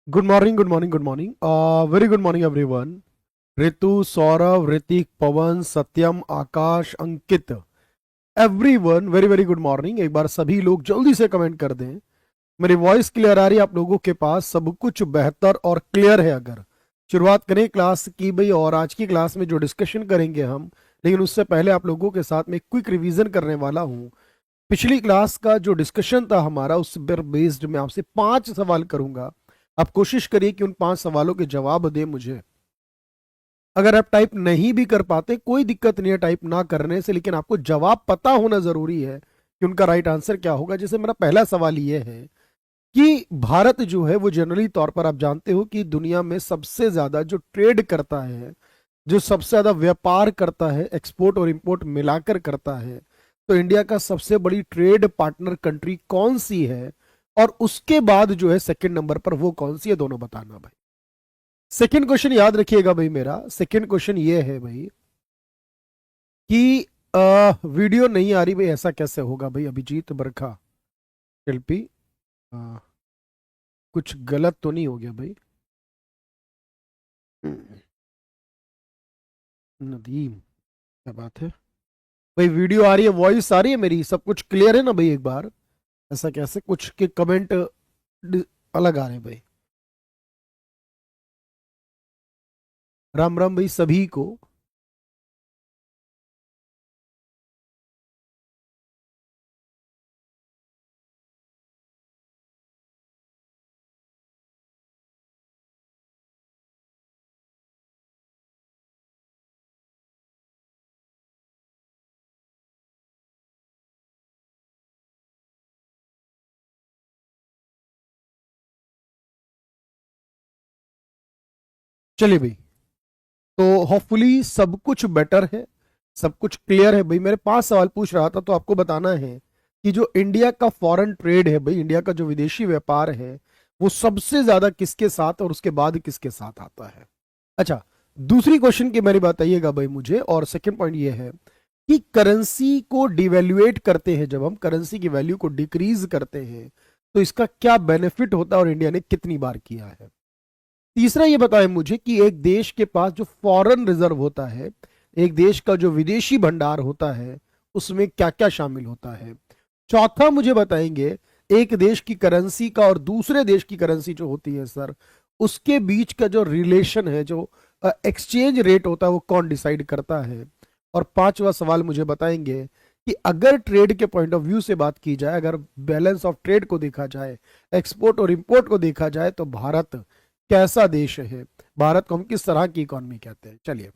Good morning, good morning, good morning, very good morning everyone. Ritu, Saurabh, Hrithik, Pawan, Satyam, Akash, Ankit, everyone very very good morning. एक बार सभी लोग जल्दी से कमेंट कर दें। मेरी वॉइस क्लियर आ रही है आप लोगों के पास? सब कुछ बेहतर और क्लियर है? अगर शुरुआत करें क्लास की भाई, और आज की क्लास में जो डिस्कशन करेंगे हम, लेकिन उससे पहले आप लोगों के साथ में क्विक रिवीजन करने वाला हूं। पिछली क्लास का जो डिस्कशन था हमारा, उस पर बेस्ड मैं आपसे 5 सवाल करूंगा। आप कोशिश करिए कि उन 5 सवालों के जवाब दें मुझे। अगर आप टाइप नहीं भी कर पाते कोई दिक्कत नहीं है टाइप ना करने से, लेकिन आपको जवाब पता होना जरूरी है कि उनका राइट आंसर क्या होगा। जैसे मेरा पहला सवाल ये है कि भारत जो है वो जनरली तौर पर आप जानते हो कि दुनिया में सबसे ज्यादा जो ट्रेड करता है, जो सबसे ज्यादा व्यापार करता है, एक्सपोर्ट और इंपोर्ट मिलाकर करता है, तो इंडिया का सबसे बड़ी ट्रेड पार्टनर कंट्री कौन सी है? और उसके बाद जो है सेकंड नंबर पर वो कौन सी है, दोनों बताना भाई। सेकंड क्वेश्चन याद रखिएगा भाई, मेरा सेकंड क्वेश्चन ये है भाई कि वीडियो नहीं आ रही भाई, ऐसा कैसे होगा भाई? अभिजीत बरखा, शिल्पी, अ, कुछ गलत तो नहीं हो गया भाई? नदीम, क्या बात है भाई? वीडियो आ रही है, वॉइस आ रही है, मेरी सब कुछ क्लियर है ना भाई? एक बार ऐसा कैसे कुछ के कमेंट अलग आ रहे हैं भाई? राम राम भाई सभी को। चलिए भाई, तो होपफुली सब कुछ बेटर है, सब कुछ क्लियर है भाई। मेरे 5 सवाल पूछ रहा था, तो आपको बताना है कि जो इंडिया का फॉरेन ट्रेड है भाई, इंडिया का जो विदेशी व्यापार है, वो सबसे ज्यादा किसके साथ और उसके बाद किसके साथ आता है। अच्छा, दूसरी क्वेश्चन की मेरी बताइएगा भाई मुझे। और सेकंड पॉइंट ये है कि करेंसी को डिवैल्यूएट करते हैं, जब हम करेंसी की वैल्यू को डिक्रीज करते हैं, तो इसका क्या बेनिफिट होता है और इंडिया ने कितनी बार किया है। तीसरा ये बताएं मुझे कि एक देश के पास जो फॉरेन रिजर्व होता है, एक देश का जो विदेशी भंडार होता है, उसमें क्या क्या शामिल होता है। चौथा मुझे बताएंगे एक देश की करेंसी का और दूसरे देश की करेंसी जो होती है सर, उसके बीच का जो रिलेशन है, जो एक्सचेंज रेट होता है, वो कौन डिसाइड करता है। और पांचवा सवाल मुझे बताएंगे कि अगर ट्रेड के पॉइंट ऑफ व्यू से बात की जाए, अगर बैलेंस ऑफ ट्रेड को देखा जाए, एक्सपोर्ट और इंपोर्ट को देखा जाए, तो भारत कैसा देश है, भारत को हम किस तरह की इकोनॉमी कहते हैं। चलिए,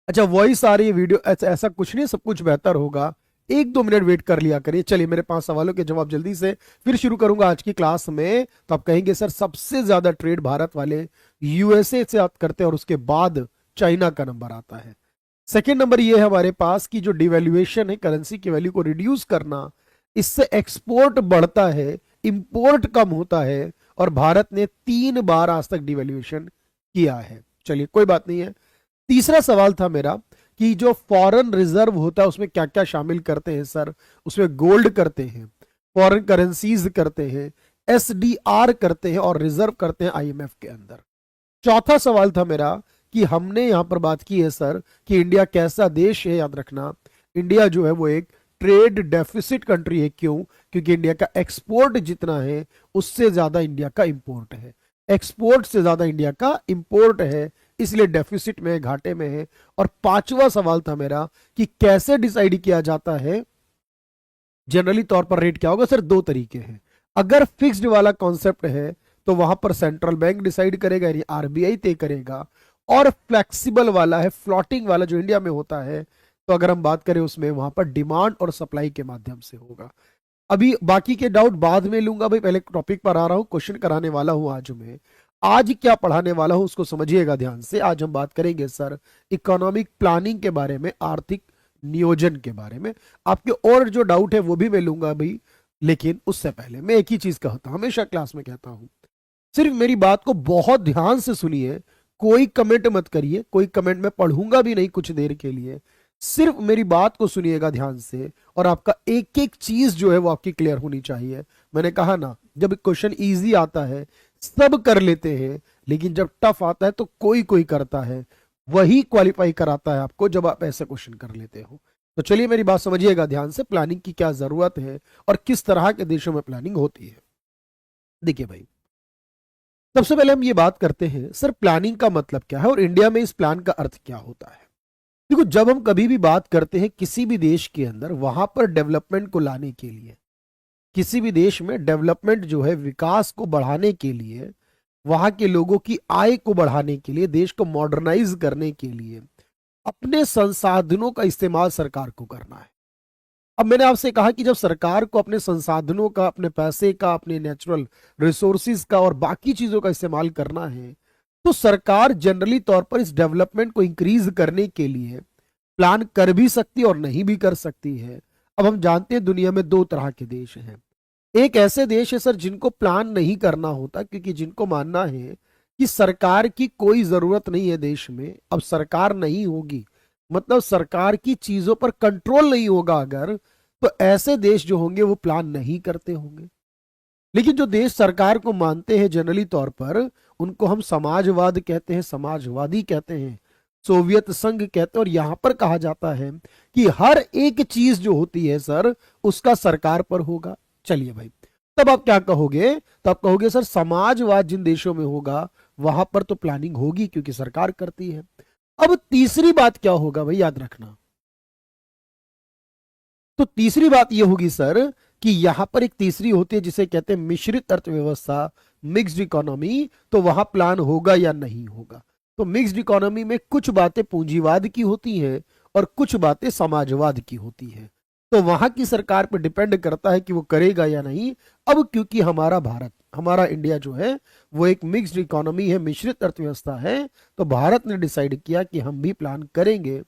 अच्छा वॉइस आ रही है, वीडियो ऐसा ऐसा कुछ नहीं, सब कुछ बेहतर होगा। 1-2 मिनट वेट कर लिया करिए। चलिए, मेरे 5 सवालों के जवाब जल्दी से फिर शुरू करूंगा आज की क्लास में। तो आप कहेंगे सर सबसे ज्यादा ट्रेड भारत वाले यूएसए से आप करते हैं और उसके बाद चाइना का नंबर आता है। सेकेंड नंबर ये है हमारे पास कि जो डिवैल्यूएशन है, करेंसी की वैल्यू को रिड्यूस करना, इससे एक्सपोर्ट बढ़ता है, इंपोर्ट कम होता है, और भारत ने 3 बार आज तक डिवैल्यूएशन किया है। चलिए कोई बात नहीं है। तीसरा सवाल था मेरा कि जो फॉरेन रिजर्व होता है उसमें क्या क्या शामिल करते हैं सर। उसमें गोल्ड करते हैं, फॉरेन करेंसीज करते हैं, एसडीआर करते हैं, और रिजर्व करते हैं आईएमएफ के अंदर। चौथा सवाल था मेरा कि हमने यहां पर बात की है सर कि इंडिया कैसा देश है। याद रखना, इंडिया जो है वो एक ट्रेड डेफिसिट कंट्री है। क्यों? क्योंकि इंडिया का एक्सपोर्ट जितना है उससे ज्यादा इंडिया का इंपोर्ट है, एक्सपोर्ट से ज्यादा इंडिया का इंपोर्ट है, इसलिए डेफिसिट में है, घाटे में है। और पांचवा सवाल था मेरा कि कैसे डिसाइड किया जाता है जनरली तौर पर रेट क्या होगा। सर 2 तरीके हैं। अगर फिक्स्ड वाला कॉन्सेप्ट है तो वहां पर सेंट्रल बैंक डिसाइड करेगा, यानी आरबीआई तय करेगा। और फ्लेक्सिबल वाला है, फ्लोटिंग वाला, जो इंडिया में होता है, तो अगर हम बात करें उसमें वहां पर डिमांड और सप्लाई के माध्यम से होगा। अभी बाकी के डाउट बाद में लूंगा भाई, पहले टॉपिक पर आ रहा हूं। क्वेश्चन कराने वाला हूं आज मैं, आज क्या पढ़ाने वाला हूं उसको समझिएगा ध्यान से। आज हम बात करेंगे सर इकोनॉमिक प्लानिंग के बारे में, आर्थिक नियोजन के बारे में। आपके और जो डाउट है वो भी मैं लूंगा भाई, लेकिन उससे पहले मैं एक ही चीज कहता हूं, हमेशा क्लास में कहता हूं, सिर्फ मेरी बात को बहुत ध्यान से सुनिए। कोई कमेंट मत करिए, कोई कमेंट मैं पढ़ूंगा भी नहीं कुछ देर के लिए। सिर्फ मेरी बात को सुनिएगा ध्यान से, और आपका एक एक चीज जो है वो आपकी क्लियर होनी चाहिए। मैंने कहा ना, जब क्वेश्चन इजी आता है, सब कर लेते हैं, लेकिन जब टफ आता है तो कोई कोई करता है, वही क्वालिफाई कराता है आपको जब आप ऐसे क्वेश्चन कर लेते हो। तो चलिए मेरी बात समझिएगा ध्यान से, प्लानिंग की क्या जरूरत है और किस तरह के देशों में प्लानिंग होती है। देखिए भाई, सबसे पहले हम ये बात करते हैं सर प्लानिंग का मतलब क्या है और इंडिया में इस प्लान का अर्थ क्या होता है। देखो, जब हम कभी भी बात करते हैं किसी भी देश के अंदर वहां पर डेवलपमेंट को लाने के लिए, किसी भी देश में डेवलपमेंट जो है विकास को बढ़ाने के लिए, वहां के लोगों की आय को बढ़ाने के लिए, देश को मॉडर्नाइज करने के लिए अपने संसाधनों का इस्तेमाल सरकार को करना है। अब मैंने आपसे कहा कि जब सरकार को अपने संसाधनों का, अपने पैसे का, अपने नेचुरल रिसोर्सिस का और बाकी चीजों का इस्तेमाल करना है, तो सरकार जनरली तौर पर इस डेवलपमेंट को इंक्रीज करने के लिए प्लान कर भी सकती है और नहीं भी कर सकती है। अब हम जानते हैं दुनिया में दो तरह के देश हैं। एक ऐसे देश है सर जिनको प्लान नहीं करना होता, क्योंकि जिनको मानना है कि सरकार की कोई जरूरत नहीं है देश में, अब सरकार नहीं होगी मतलब सरकार की चीजों पर कंट्रोल नहीं होगा अगर, तो ऐसे देश जो होंगे वो प्लान नहीं करते होंगे। लेकिन जो देश सरकार को मानते हैं जनरली तौर पर, उनको हम समाजवाद कहते हैं, समाजवादी कहते हैं, सोवियत संघ कहते हैं। और यहां पर कहा जाता है कि हर एक चीज जो होती है सर उसका सरकार पर होगा। चलिए भाई, तब आप क्या कहोगे? तो आप कहोगे सर समाजवाद जिन देशों में होगा वहां पर तो प्लानिंग होगी क्योंकि सरकार करती है। अब तीसरी बात क्या होगा भाई, याद रखना। तो तीसरी बात यह होगी सर कि यहां पर एक तीसरी होती है जिसे कहते हैं मिश्रित अर्थव्यवस्था, मिक्स्ड इकोनॉमी। तो वहां प्लान होगा या नहीं होगा? तो मिक्स्ड इकोनॉमी में कुछ बातें पूंजीवाद की होती हैं और कुछ बातें समाजवाद की होती हैं। तो वहां की सरकार पर डिपेंड करता है कि वो करेगा या नहीं। अब क्योंकि हमारा भारत, हमारा इंडिया जो है वो एक मिक्स्ड इकोनॉमी है, मिश्रित अर्थव्यवस्था है, तो भारत ने डिसाइड किया कि हम भी प्लान करेंगे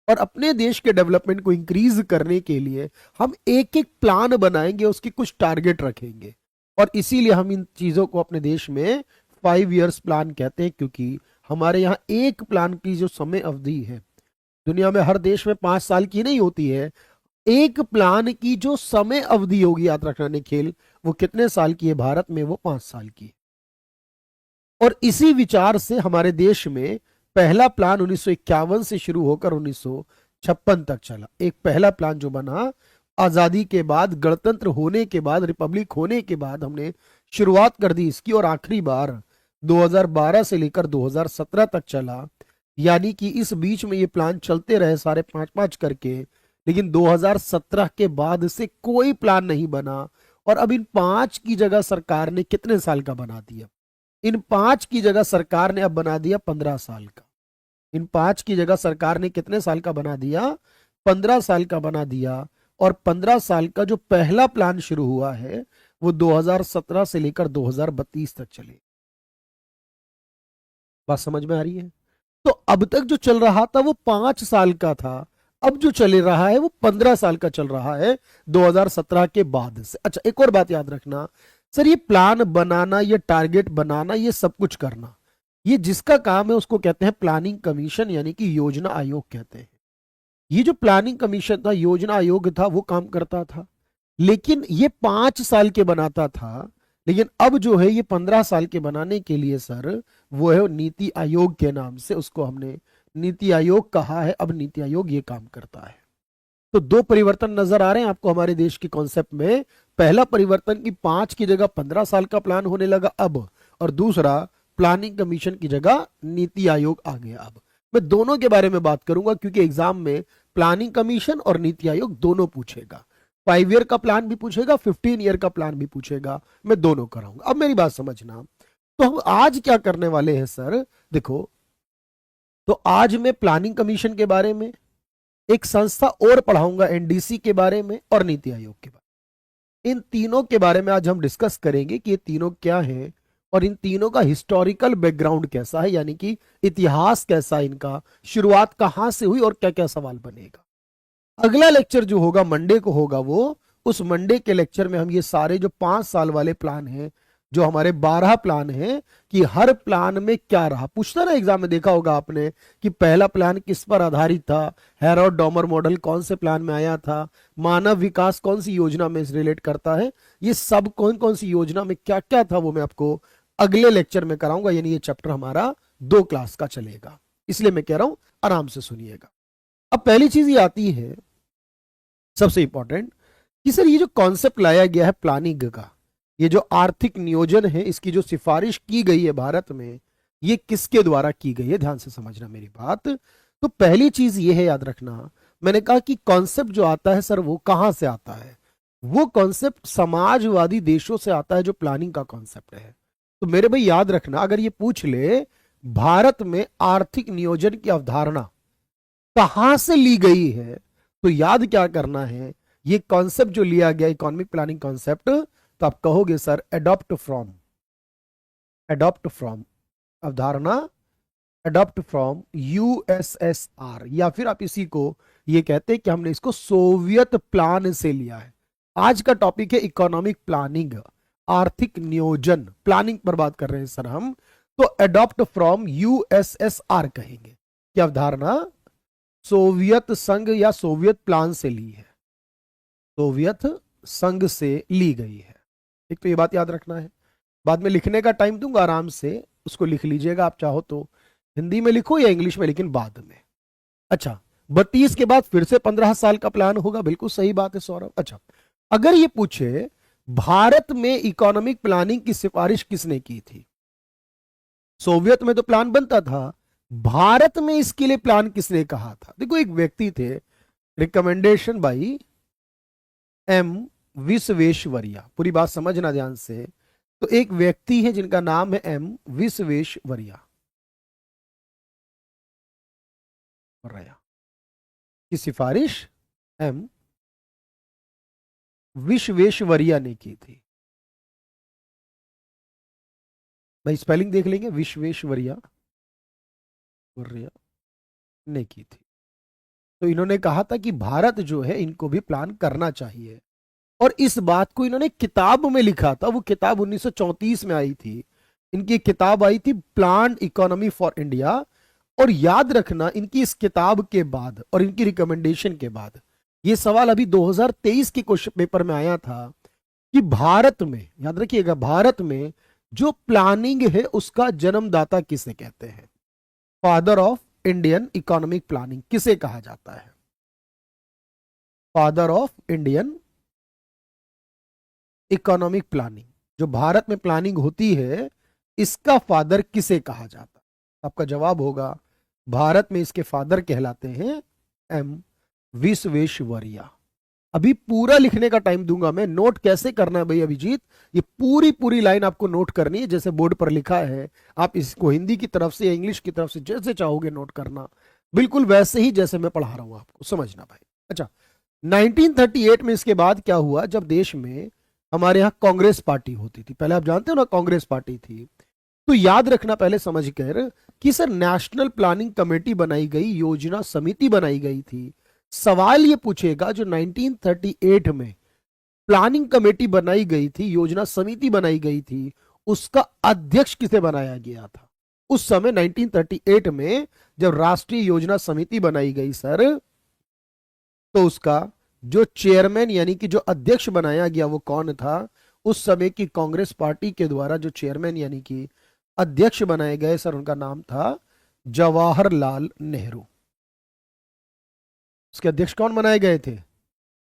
और अपने देश के डेवलपमेंट को इंक्रीज करने के लिए हम एक एक प्लान बनाएंगे, उसकी कुछ टारगेट रखेंगे। और इसीलिए हम इन चीजों को अपने देश में 5 इयर्स प्लान कहते हैं, क्योंकि हमारे यहाँ एक प्लान की जो समय अवधि है, दुनिया में हर देश में 5 साल की नहीं होती है, एक प्लान की जो समय अवधि होगी, याद रखना निखिल, वो कितने साल की है? भारत में वो 5 साल की है। और इसी विचार से हमारे देश में पहला प्लान 1951 से शुरू होकर 1956 तक चला। एक पहला प्लान जो बना आजादी के बाद, गणतंत्र होने के बाद, रिपब्लिक होने के बाद हमने शुरुआत कर दी इसकी, और आखिरी बार 2012 से लेकर 2017 तक चला। यानी कि इस बीच में ये प्लान चलते रहे सारे 5-5 करके, लेकिन 2017 के बाद से कोई प्लान नहीं बना। और अब इन 5 की जगह सरकार ने कितने साल का बना दिया? इन 5 की जगह सरकार ने अब बना दिया 15 साल का। इन 5 की जगह सरकार ने कितने साल का बना दिया? 15 साल का बना दिया। और 15 साल का जो पहला प्लान शुरू हुआ है वो 2017 से लेकर 2032 तक चले। बात समझ में आ रही है? तो अब तक जो चल रहा था वो 5 साल का था, अब जो चल रहा है वो 15 साल का चल रहा है 2017 के बाद से। अच्छा, एक और बात याद रखना सर, ये प्लान बनाना, ये टारगेट बनाना, ये सब कुछ करना, ये जिसका काम है उसको कहते हैं प्लानिंग कमीशन, यानी कि योजना आयोग कहते हैं। ये जो प्लानिंग कमीशन था, योजना आयोग था, वो काम करता था, लेकिन ये 5 साल के बनाता था। लेकिन अब जो है ये 15 साल के बनाने के लिए सर वो है नीति आयोग के नाम से, उसको हमने नीति आयोग कहा है। अब नीति आयोग ये काम करता है। तो दो परिवर्तन नजर आ रहे हैं आपको हमारे देश के कॉन्सेप्ट में। पहला परिवर्तन की 5 की जगह 15 साल का प्लान होने लगा अब, और दूसरा प्लानिंग कमीशन की जगह नीति आयोग आ गया। अब मैं दोनों के बारे में बात करूंगा क्योंकि एग्जाम में प्लानिंग कमीशन और नीति आयोग दोनों पूछेगा। 5 ईयर का प्लान भी पूछेगा, 15 ईयर का प्लान भी पूछेगा, मैं दोनों कराऊंगा। अब मेरी बात समझना, तो हम आज क्या करने वाले हैं सर? देखो, तो आज मैं प्लानिंग कमीशन के बारे में, एक संस्था और पढ़ाऊंगा एनडीसी के बारे में, और नीति आयोग के बारे में। इन तीनों के बारे में आज हम डिस्कस करेंगे कि ये तीनों क्या हैं और इन तीनों का हिस्टोरिकल बैकग्राउंड कैसा है, यानी कि इतिहास कैसा है, इनका शुरुआत कहां से हुई और क्या क्या सवाल बनेगा। अगला लेक्चर जो होगा मंडे को होगा, वो उस मंडे के लेक्चर में हम ये सारे जो 5 साल वाले प्लान हैं, जो हमारे 12 प्लान हैं, कि हर प्लान में क्या रहा। पूछता ना एग्जाम में, देखा होगा आपने कि पहला प्लान किस पर आधारित था, हैरोल्ड डॉमर मॉडल कौन से प्लान में आया था, मानव विकास कौन सी योजना में रिलेट करता है, ये सब कौन कौन सी योजना में क्या क्या था वो मैं आपको अगले लेक्चर में कराऊंगा, यानी ये चैप्टर हमारा 2 क्लास का चलेगा, इसलिए मैं कह रहा हूं आराम से सुनिएगा। अब पहली चीज ये आती है सबसे इंपॉर्टेंट कि सर ये जो कॉन्सेप्ट लाया गया है प्लानिंग का, ये जो आर्थिक नियोजन है, इसकी जो सिफारिश की गई है भारत में, ये किसके द्वारा की गई है? ध्यान से समझना मेरी बात। तो पहली चीज ये है, याद रखना, मैंने कहा कि कॉन्सेप्ट जो आता है सर वो कहां से आता है? वो कॉन्सेप्ट समाजवादी देशों से आता है, जो प्लानिंग का कॉन्सेप्ट है। तो मेरे भाई याद रखना, अगर ये पूछ ले भारत में आर्थिक नियोजन की अवधारणा कहां से ली गई है, तो याद क्या करना है, ये कॉन्सेप्ट जो लिया गया इकोनॉमिक प्लानिंग कॉन्सेप्ट, तो आप कहोगे सर अडॉप्ट फ्रॉम अवधारणा, अडॉप्ट फ्रॉम यूएसएसआर, या फिर आप इसी को ये कहते हैं कि हमने इसको सोवियत प्लान से लिया है। आज का टॉपिक है इकोनॉमिक प्लानिंग, आर्थिक नियोजन, प्लानिंग पर बात कर रहे हैं सर हम, तो अडॉप्ट फ्रॉम यूएसएसआर कहेंगे कि अवधारणा सोवियत संघ या सोवियत प्लान से ली है, सोवियत संघ से ली गई है। एक तो ये बात याद रखना है। बाद में लिखने का टाइम दूंगा, आराम से उसको लिख लीजिएगा, आप चाहो तो हिंदी में लिखो या इंग्लिश में, लेकिन बाद में। अच्छा, 32 के बाद फिर से 15 साल का प्लान होगा, बिल्कुल सही बात है सौरभ। अच्छा, अगर ये पूछे भारत में इकोनॉमिक प्लानिंग की सिफारिश किसने की थी? सोवियत में तो प्लान बनता था, भारत में इसके लिए प्लान किसने कहा था? देखो, एक व्यक्ति थे, रिकमेंडेशन बाई एम विश्वेश्वरैया, पूरी बात समझना ध्यान से। तो एक व्यक्ति है जिनका नाम है एम विश्वेश्वरैया की सिफारिश एम विश्वेश्वरैया ने की थी। भाई स्पेलिंग देख लेंगे, विश्वेश्वरैया ने की थी। तो इन्होंने कहा था कि भारत जो है इनको भी प्लान करना चाहिए, और इस बात को इन्होंने किताब में लिखा था। वो किताब 1934 में आई थी, इनकी किताब आई थी प्लान इकोनॉमी फॉर इंडिया। और याद रखना, इनकी इस किताब के बाद और इनकी रिकमेंडेशन के बाद ये सवाल अभी 2023 के क्वेश्चन पेपर में आया था कि भारत में, याद रखिएगा, भारत में जो प्लानिंग है उसका जन्मदाता किसे कहते हैं? Father of Indian economic planning किसे कहा जाता है? Father of Indian economic planning, जो भारत में प्लानिंग होती है, इसका फादर किसे कहा जाता है? आपका जवाब होगा, भारत में इसके फादर कहलाते हैं एम विश्वेश्वरैया। अभी पूरा लिखने का टाइम दूंगा मैं। नोट कैसे करना है भाई अभिजीत, ये पूरी लाइन आपको नोट करनी है, जैसे बोर्ड पर लिखा है। आप इसको हिंदी की तरफ से या इंग्लिश की तरफ से जैसे चाहोगे नोट करना, बिल्कुल वैसे ही जैसे मैं पढ़ा रहा हूं आपको, समझना भाई। अच्छा, 1938 में इसके बाद क्या हुआ, जब देश में हमारे यहाँ कांग्रेस पार्टी होती थी, पहले आप जानते हो ना कांग्रेस पार्टी थी, तो याद रखना पहले समझ कर कि सर नेशनल प्लानिंग कमेटी बनाई गई, योजना समिति बनाई गई थी। सवाल ये पूछेगा, जो 1938 में प्लानिंग कमेटी बनाई गई थी, योजना समिति बनाई गई थी, उसका अध्यक्ष किसे बनाया गया था? उस समय 1938 में जब राष्ट्रीय योजना समिति बनाई गई सर, तो उसका जो चेयरमैन यानी कि जो अध्यक्ष बनाया गया वो कौन था? उस समय की कांग्रेस पार्टी के द्वारा जो चेयरमैन यानी कि अध्यक्ष बनाए गए सर, उनका नाम था जवाहरलाल नेहरू। उसके अध्यक्ष कौन बनाए गए थे?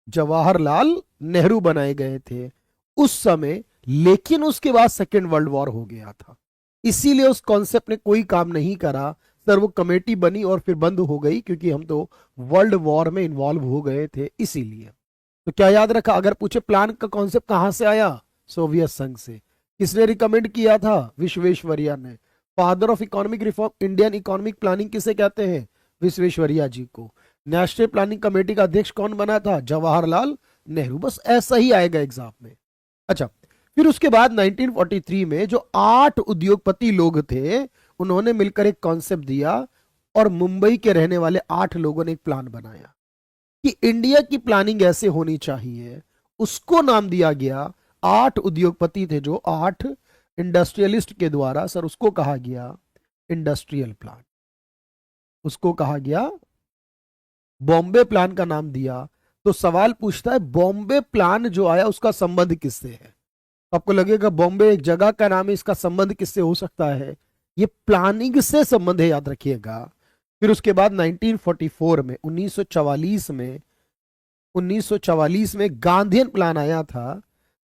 जवाहरलाल नेहरू बनाए गए थे उस समय। लेकिन उसके बाद सेकेंड वर्ल्ड वॉर हो गया था, इसीलिए उस कॉन्सेप्ट ने कोई काम नहीं करा सर। वो कमेटी बनी और फिर बंद हो गई, क्योंकि हम तो वर्ल्ड वॉर में इन्वॉल्व हो गए थे, इसीलिए। तो क्या याद रखा, अगर पूछे प्लान का कॉन्सेप्ट कहां से आया? सोवियत संघ से। किसने रिकमेंड किया था? विश्वेश्वरैया ने। Father of economic reform Indian economic planning किसे कहते हैं? विश्वेश्वरैया जी को। नेशनल प्लानिंग कमेटी का अध्यक्ष कौन बना था? जवाहरलाल नेहरू। बस ऐसा ही आएगा एग्जाम में। अच्छा, फिर उसके बाद 1943 में जो 8 उद्योगपति लोग थे, उन्होंने मिलकर एक कॉन्सेप्ट दिया, और मुंबई के रहने वाले 8 लोगों ने एक प्लान बनाया कि इंडिया की प्लानिंग ऐसे होनी चाहिए। उसको नाम दिया गया, 8 उद्योगपति थे जो 8 इंडस्ट्रियलिस्ट के द्वारा सर, उसको कहा गया इंडस्ट्रियल प्लान। उसको कहा गया बॉम्बे प्लान का नाम दिया। तो सवाल पूछता है, बॉम्बे प्लान जो आया उसका संबंध किससे है? तो आपको लगेगा बॉम्बे एक जगह का नाम है, इसका संबंध किससे हो सकता है? ये प्लानिंग से संबंध है, याद रखिएगा। फिर उसके बाद 1944 में 1944 में 1944 में गांधीयन प्लान आया था,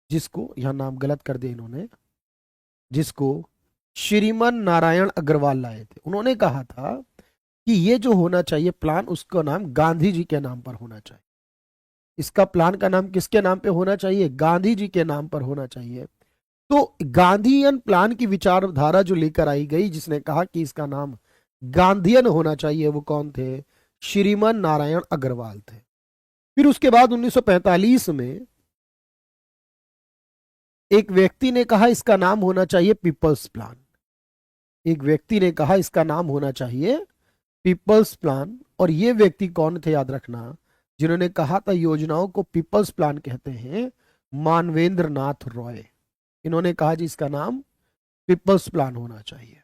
जिसको यहां नाम गलत कर दिया इन्होंने, जिसको श्रीमन नारायण अग्रवाल लाए थे। उन्होंने कहा था कि ये जो होना चाहिए प्लान, उसका नाम गांधी जी के नाम पर होना चाहिए। इसका प्लान का नाम किसके नाम पे होना चाहिए? गांधी जी के नाम पर होना चाहिए। तो गांधीयन प्लान की विचारधारा जो लेकर आई गई, जिसने कहा कि इसका नाम गांधीयन होना चाहिए, वो कौन थे? श्रीमन नारायण अग्रवाल थे। फिर उसके बाद 1945 में एक व्यक्ति ने कहा इसका नाम होना चाहिए पीपल्स प्लान। एक व्यक्ति ने कहा इसका नाम होना चाहिए पीपल्स प्लान। और ये व्यक्ति कौन थे, याद रखना, जिन्होंने कहा था योजनाओं को पीपल्स प्लान कहते हैं? मानवेंद्र नाथ रॉय। इन्होंने कहा जी इसका नाम पीपल्स प्लान होना चाहिए।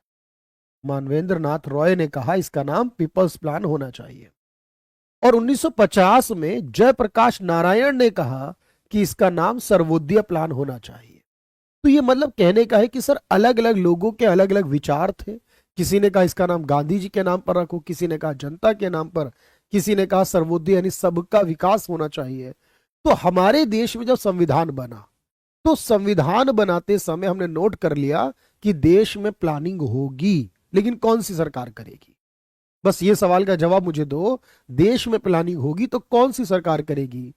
मानवेंद्र नाथ रॉय ने कहा इसका नाम पीपल्स प्लान होना चाहिए। और 1950 में जयप्रकाश नारायण ने कहा कि इसका नाम सर्वोदय प्लान होना चाहिए। तो ये मतलब कहने का है कि सर अलग अलग लोगों के अलग अलग विचार थे। किसी ने कहा इसका नाम गांधी जी के नाम पर रखो, किसी ने कहा जनता के नाम पर, किसी ने कहा सर्वोदय यानी सबका विकास होना चाहिए। तो हमारे देश में जब संविधान बना, तो संविधान बनाते समय हमने नोट कर लिया कि देश में प्लानिंग होगी, लेकिन कौन सी सरकार करेगी? बस ये सवाल का जवाब मुझे दो। देश में प्लानिंग होगी तो कौन सी सरकार करेगी?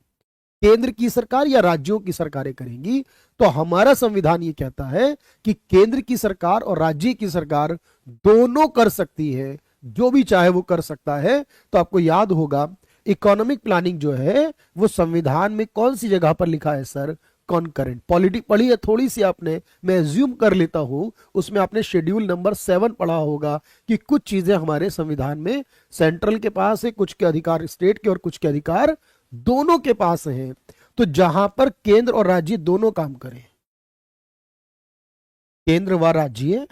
केंद्र की सरकार या राज्यों की सरकारें करेंगी? तो हमारा संविधान ये कहता है कि केंद्र की सरकार और राज्य की सरकार दोनों कर सकती है, जो भी चाहे वो कर सकता है। तो आपको याद होगा इकोनॉमिक प्लानिंग जो है वो संविधान में कौन सी जगह पर लिखा है सर? कॉन्करेंट पॉलिटिक पढ़ी है थोड़ी सी आपने, मैं एज्यूम कर लेता हूं उसमें आपने शेड्यूल नंबर 7 पढ़ा होगा कि कुछ चीजें हमारे संविधान में सेंट्रल के पास है, कुछ के अधिकार स्टेट के और कुछ के अधिकार दोनों के पास हैं। तो जहां पर केंद्र और राज्य दोनों काम करें, केंद्र व राज्य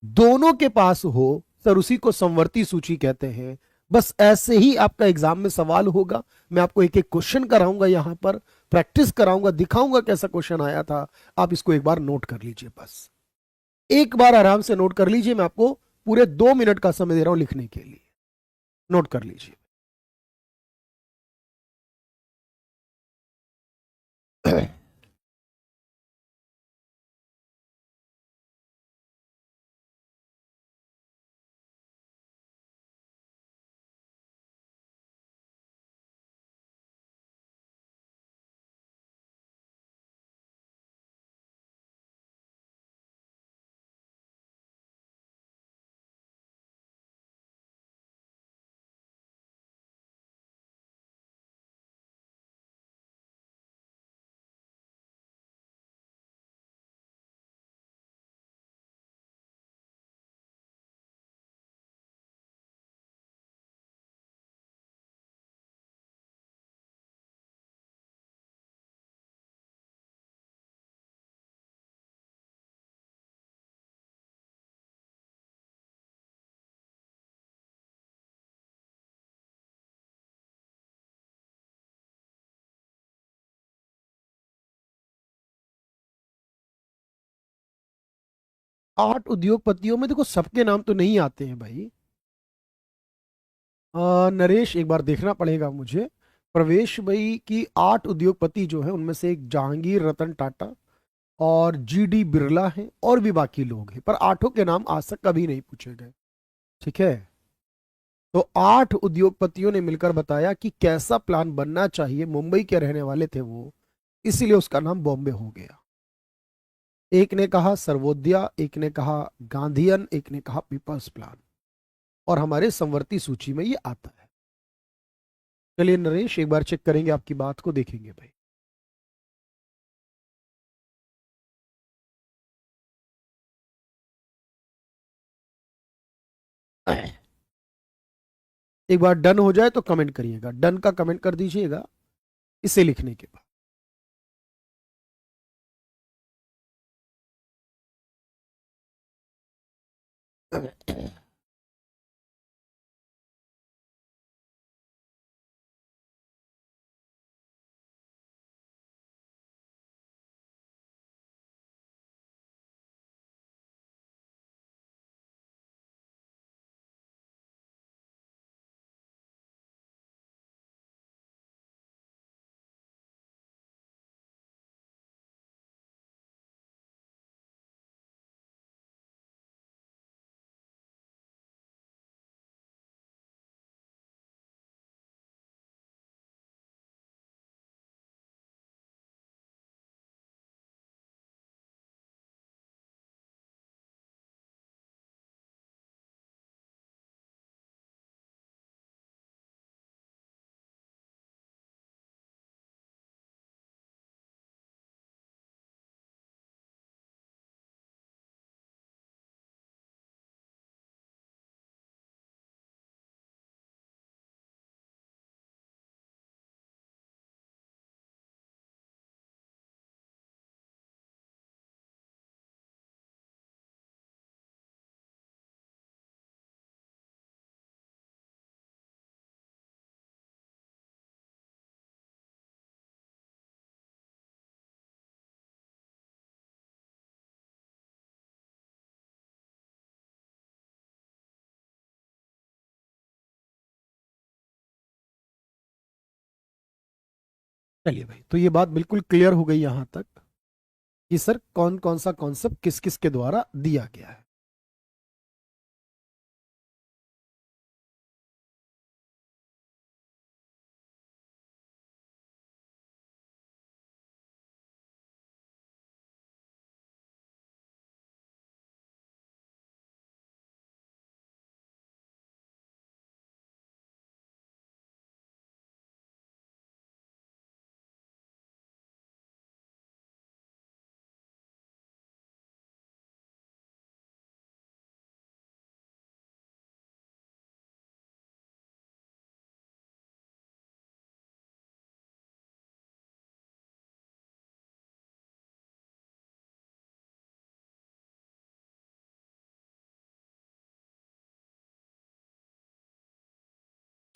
दोनों के पास हो सर, उसी को समवर्ती सूची कहते हैं। बस ऐसे ही आपका एग्जाम में सवाल होगा। मैं आपको एक एक क्वेश्चन कराऊंगा, यहां पर प्रैक्टिस कराऊंगा, दिखाऊंगा कैसा क्वेश्चन आया था। आप इसको एक बार नोट कर लीजिए, बस एक बार आराम से नोट कर लीजिए। मैं आपको पूरे 2 मिनट का समय दे रहा हूं लिखने के लिए, नोट कर लीजिए। आठ उद्योगपतियों में देखो सबके नाम तो नहीं आते हैं भाई। नरेश एक बार देखना पड़ेगा मुझे। प्रवेश भाई की 8 उद्योगपति जो है उनमें से एक जहांगीर रतन टाटा और जीडी बिरला हैं, और भी बाकी लोग हैं, पर आठों के नाम आज तक कभी नहीं पूछे गए। ठीक है। तो 8 उद्योगपतियों ने मिलकर बताया कि कैसा प्लान बनना चाहिए। मुंबई के रहने वाले थे वो, इसीलिए उसका नाम बॉम्बे हो गया। एक ने कहा सर्वोदया, एक ने कहा गांधीयन, एक ने कहा पीपल्स प्लान, और हमारे संवर्ती सूची में ये आता है। चलिए नरेश एक बार चेक करेंगे, आपकी बात को देखेंगे भाई। एक बार डन हो जाए तो कमेंट करिएगा, डन का कमेंट कर दीजिएगा इसे लिखने के बाद। चलिए भाई, तो ये बात बिल्कुल क्लियर हो गई यहां तक कि सर कौन कौन सा कॉन्सेप्ट किस किस के द्वारा दिया गया है।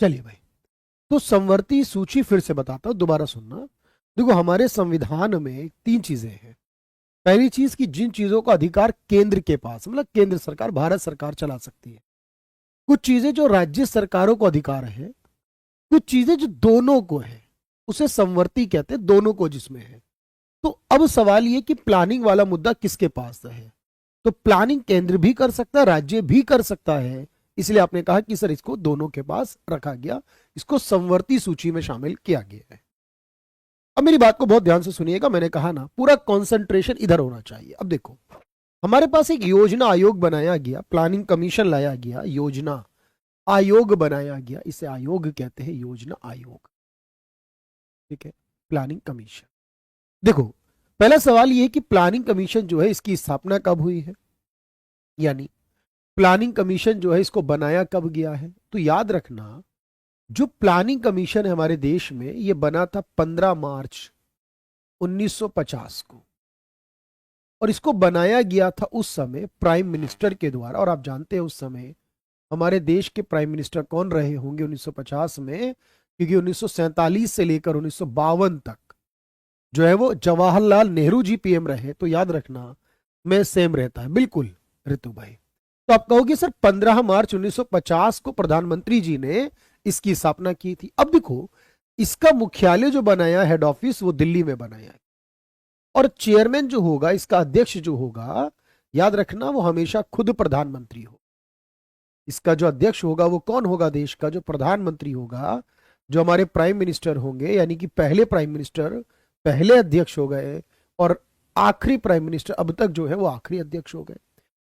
चलिए भाई, तो संवर्ती सूची फिर से बताता हूं, दोबारा सुनना। देखो, हमारे संविधान में तीन चीजें हैं। पहली चीज कि जिन चीजों का अधिकार केंद्र के पास, मतलब केंद्र सरकार, भारत सरकार चला सकती है। कुछ चीजें जो राज्य सरकारों को अधिकार है, कुछ चीजें जो दोनों को है, उसे संवर्ती कहते हैं, दोनों को जिसमें है। तो अब सवाल ये कि प्लानिंग वाला मुद्दा किसके पास है। तो प्लानिंग केंद्र भी कर सकता है, राज्य भी कर सकता है। इसलिए आपने कहा कि सर इसको दोनों के पास रखा गया, इसको संवर्ती सूची में शामिल किया गया है। अब मेरी बात को बहुत ध्यान से सुनिएगा, मैंने कहा ना पूरा कंसंट्रेशन इधर होना चाहिए। अब देखो, हमारे पास एक योजना आयोग बनाया गया, प्लानिंग कमीशन लाया गया, योजना आयोग बनाया गया, इसे आयोग कहते हैं, योजना आयोग। ठीक है, प्लानिंग कमीशन। देखो, पहला सवाल यह है कि प्लानिंग कमीशन जो है इसकी स्थापना कब हुई है, यानी प्लानिंग कमीशन जो है इसको बनाया कब गया है। तो याद रखना, जो प्लानिंग कमीशन है हमारे देश में, यह बना था 15 मार्च 1950 को, और इसको बनाया गया था उस समय प्राइम मिनिस्टर के द्वारा। और आप जानते हैं उस समय हमारे देश के प्राइम मिनिस्टर कौन रहे होंगे 1950 में, क्योंकि 1947 से लेकर 1952 तक जो है वो जवाहरलाल नेहरू जी पीएम रहे। तो याद रखना, मैं सेम रहता है बिल्कुल ऋतु भाई। तो आप कहोगे सर 15 मार्च 1950 को प्रधानमंत्री जी ने इसकी स्थापना की थी। अब देखो, इसका मुख्यालय जो बनाया, हेड ऑफिस, वो दिल्ली में बनाया है। और चेयरमैन जो होगा, इसका अध्यक्ष जो होगा, याद रखना वो हमेशा खुद प्रधानमंत्री हो। इसका जो अध्यक्ष होगा वो कौन होगा, देश का जो प्रधानमंत्री होगा, जो हमारे प्राइम मिनिस्टर होंगे, यानी कि पहले प्राइम मिनिस्टर पहले अध्यक्ष हो गए, और आखिरी प्राइम मिनिस्टर अब तक जो है वो आखिरी अध्यक्ष हो गए।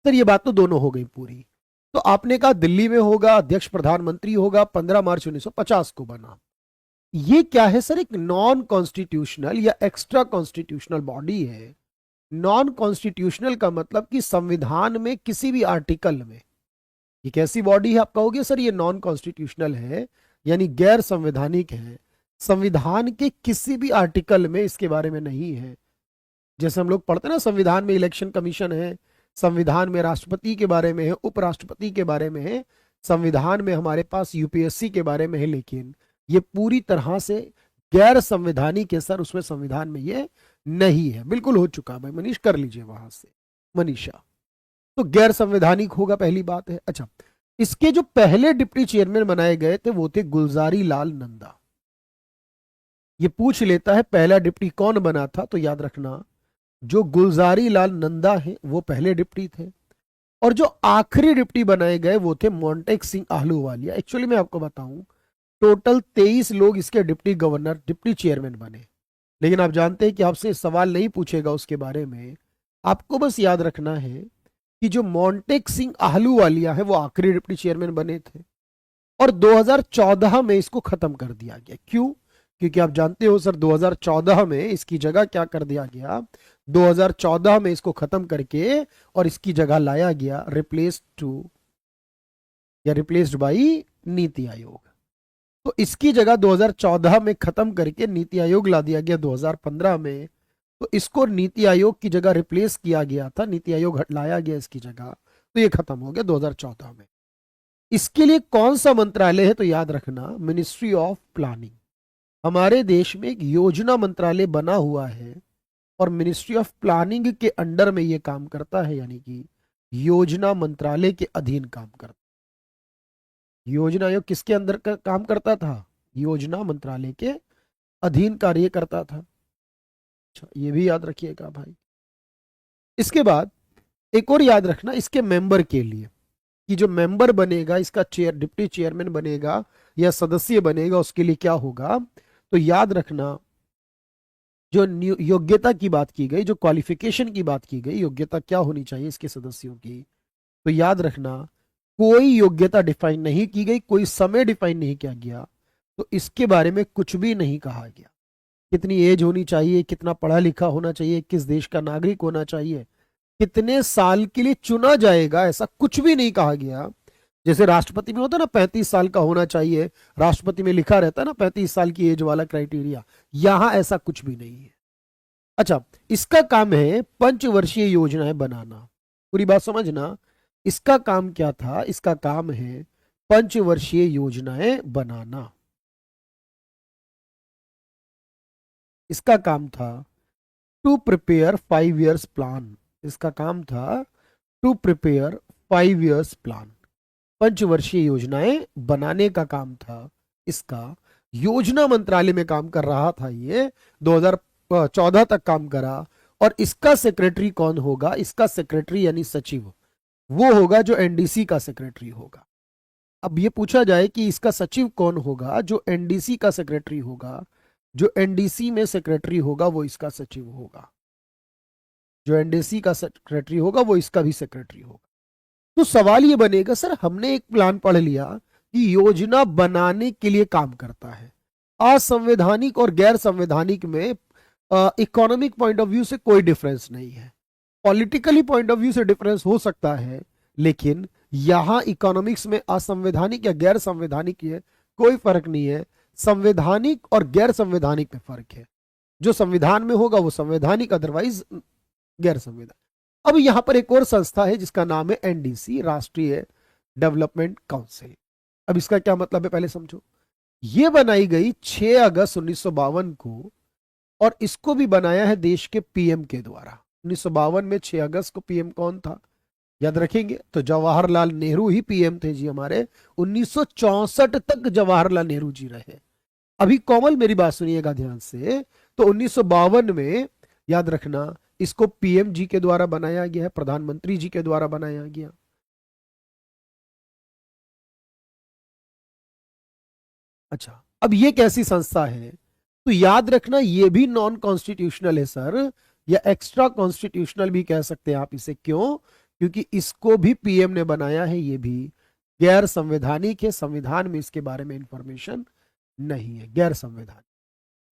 सर ये बात तो दोनों हो गई पूरी। तो आपने कहा दिल्ली में होगा, अध्यक्ष प्रधानमंत्री होगा, 15 मार्च 1950 को बना। ये क्या है सर, एक नॉन कॉन्स्टिट्यूशनल या एक्स्ट्रा कॉन्स्टिट्यूशनल बॉडी है। नॉन कॉन्स्टिट्यूशनल का मतलब कि संविधान में किसी भी आर्टिकल में, ये कैसी बॉडी है, आप कहोगे सर ये नॉन कॉन्स्टिट्यूशनल है, यानी गैर संवैधानिक है। संविधान के किसी भी आर्टिकल में इसके बारे में नहीं है। जैसे हम लोग पढ़ते हैं ना, संविधान में इलेक्शन कमीशन है, संविधान में राष्ट्रपति के बारे में है, उपराष्ट्रपति के बारे में है, संविधान में हमारे पास यूपीएससी के बारे में है, लेकिन ये पूरी तरह से गैर संवैधानिक है सर, उसमें संविधान में ये नहीं है। बिल्कुल हो चुका भाई, मनीष कर लीजिए वहां से, मनीषा। तो गैर संवैधानिक होगा, पहली बात है। अच्छा, इसके जो पहले डिप्टी चेयरमैन बनाए गए थे वो थे गुलजारी लाल नंदा। ये पूछ लेता है पहला डिप्टी कौन बना था, तो याद रखना जो गुलजारी लाल नंदा है वो पहले डिप्टी थे। और जो आखिरी डिप्टी बनाए गए वो थे मोंटेक सिंह आहलूवालिया। एक्चुअली मैं आपको बताऊं, टोटल 23 लोग इसके डिप्टी गवर्नर, डिप्टी चेयरमैन बने। लेकिन आप जानते हैं कि आपसे सवाल नहीं पूछेगा उसके बारे में। आपको बस याद रखना है कि जो मोंटेक सिंह आहलूवालिया है वो आखिरी डिप्टी चेयरमैन बने थे, और 2014 में इसको खत्म कर दिया गया। क्यों? क्योंकि आप जानते हो सर 2014 में इसकी जगह क्या कर दिया गया, 2014 में इसको खत्म करके और इसकी जगह लाया गया रिप्लेस्ड बाई नीति आयोग। तो इसकी जगह 2014 में खत्म करके नीति आयोग ला दिया गया 2015 में। तो इसको नीति आयोग की जगह रिप्लेस किया गया था, नीति आयोग हटाया गया इसकी जगह, तो ये खत्म हो गया 2014 में। इसके लिए कौन सा मंत्रालय है, तो याद रखना मिनिस्ट्री ऑफ प्लानिंग। हमारे देश में एक योजना मंत्रालय बना हुआ है और मिनिस्ट्री ऑफ प्लानिंग के अंडर में ये काम करता है, यानी कि योजना मंत्रालय के अधीन काम करता है। योजना आयोग किसके अंदर काम करता था, योजना मंत्रालय के अधीन कार्य करता था। अच्छा, ये भी याद रखिएगा भाई। इसके बाद एक और याद रखना इसके मेंबर के लिए, कि जो मेंबर बनेगा इसका चेयर, डिप्टी चेयरमैन बनेगा या सदस्य बनेगा, उसके लिए क्या होगा। तो याद रखना जो योग्यता की बात की गई, जो क्वालिफिकेशन की बात की गई, योग्यता क्या होनी चाहिए इसके सदस्यों की, तो याद रखना कोई योग्यता डिफाइन नहीं की गई, कोई समय डिफाइन नहीं किया गया, तो इसके बारे में कुछ भी नहीं कहा गया। कितनी एज होनी चाहिए, कितना पढ़ा लिखा होना चाहिए, किस देश का नागरिक होना चाहिए, कितने साल के लिए चुना जाएगा, ऐसा कुछ भी नहीं कहा गया। जैसे राष्ट्रपति में होता है ना 35 साल का होना चाहिए, राष्ट्रपति में लिखा रहता है ना 35 साल की एज वाला क्राइटेरिया, यहां ऐसा कुछ भी नहीं है। अच्छा, इसका काम है पंचवर्षीय योजनाएं बनाना। पूरी बात समझना, इसका काम क्या था, इसका काम है पंचवर्षीय योजनाएं बनाना। इसका काम था टू प्रिपेयर 5 years प्लान। इसका काम था टू प्रिपेयर 5 years प्लान। पंचवर्षीय योजनाएं बनाने का काम था इसका। योजना मंत्रालय में काम कर रहा था ये, 2014 तक काम करा। और इसका सेक्रेटरी कौन होगा, इसका सेक्रेटरी यानी सचिव वो होगा जो एनडीसी का सेक्रेटरी होगा। अब ये पूछा जाए कि इसका सचिव कौन होगा, जो एनडीसी का सेक्रेटरी होगा, जो एनडीसी में सेक्रेटरी होगा वो इसका सचिव होगा, जो एनडीसी का सेक्रेटरी होगा वो इसका भी सेक्रेटरी होगा। तो सवाल ये बनेगा, सर हमने एक प्लान पढ़ लिया कि योजना बनाने के लिए काम करता है, असंवैधानिक और गैर संवैधानिक में इकोनॉमिक पॉइंट ऑफ व्यू से कोई डिफरेंस नहीं है, पॉलिटिकली पॉइंट ऑफ व्यू से डिफरेंस हो सकता है, लेकिन यहां इकोनॉमिक्स में असंवैधानिक या गैर संवैधानिक है कोई फर्क नहीं है। संवैधानिक और गैर संवैधानिक में फर्क है, जो संविधान में होगा वो संवैधानिक, अदरवाइज गैर संवैधानिक। अब यहां पर एक और संस्था है जिसका नाम है एनडीसी, राष्ट्रीय डेवलपमेंट काउंसिल। अब इसका क्या मतलब है पहले समझो। यह बनाई गई 6 अगस्त 1952 को, और इसको भी बनाया है देश के पीएम के द्वारा। 1952 में 6 अगस्त को पीएम कौन था याद रखेंगे, तो जवाहरलाल नेहरू ही पीएम थे जी हमारे। 1964 तक जवाहरलाल नेहरू जी रहे। अभी कोमल मेरी बात सुनिएगा ध्यान से, तो 1952 में याद रखना इसको पीएम जी के द्वारा बनाया गया है, प्रधानमंत्री जी के द्वारा बनाया गया। अच्छा, अब ये कैसी संस्था है, तो याद रखना ये भी नॉन कॉन्स्टिट्यूशनल है सर, या एक्स्ट्रा कॉन्स्टिट्यूशनल भी कह सकते हैं आप इसे। क्यों? क्योंकि इसको भी पीएम ने बनाया है, ये भी गैर संवैधानिक है, संविधान में इसके बारे में इंफॉर्मेशन नहीं है, गैर संवैधानिक।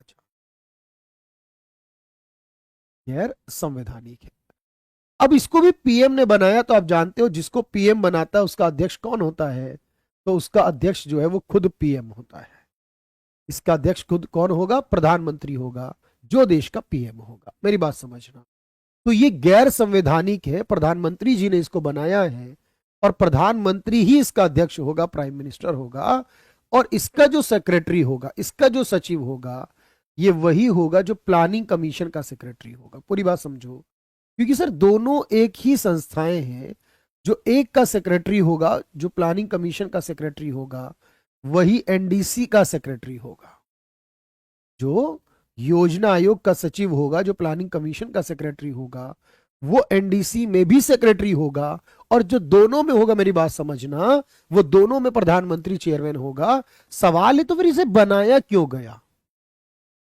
अच्छा, गैर संवैधानिक है। अब इसको भी पीएम ने बनाया, तो आप जानते हो जिसको पीएम बनाता है उसका अध्यक्ष कौन होता है, तो उसका अध्यक्ष जो है वो खुद पीएम होता है। इसका अध्यक्ष खुद कौन होगा, प्रधानमंत्री होगा, जो देश का पीएम होगा। मेरी बात समझना, तो ये गैर संवैधानिक है, प्रधानमंत्री जी ने इसको बनाया है, और प्रधानमंत्री ही इसका अध्यक्ष होगा, प्राइम मिनिस्टर होगा। और इसका जो सेक्रेटरी होगा, इसका जो सचिव होगा, ये वही होगा जो प्लानिंग कमीशन का सेक्रेटरी होगा। पूरी बात समझो, क्योंकि सर दोनों एक ही संस्थाएं हैं। जो एक का सेक्रेटरी होगा, जो प्लानिंग कमीशन का सेक्रेटरी होगा, वही एनडीसी का सेक्रेटरी होगा। जो योजना आयोग का सचिव होगा, जो प्लानिंग कमीशन का सेक्रेटरी होगा, वो एनडीसी में भी सेक्रेटरी होगा। और जो दोनों में होगा, मेरी बात समझना, वो दोनों में प्रधानमंत्री चेयरमैन होगा। सवाल है तो फिर इसे बनाया क्यों गया?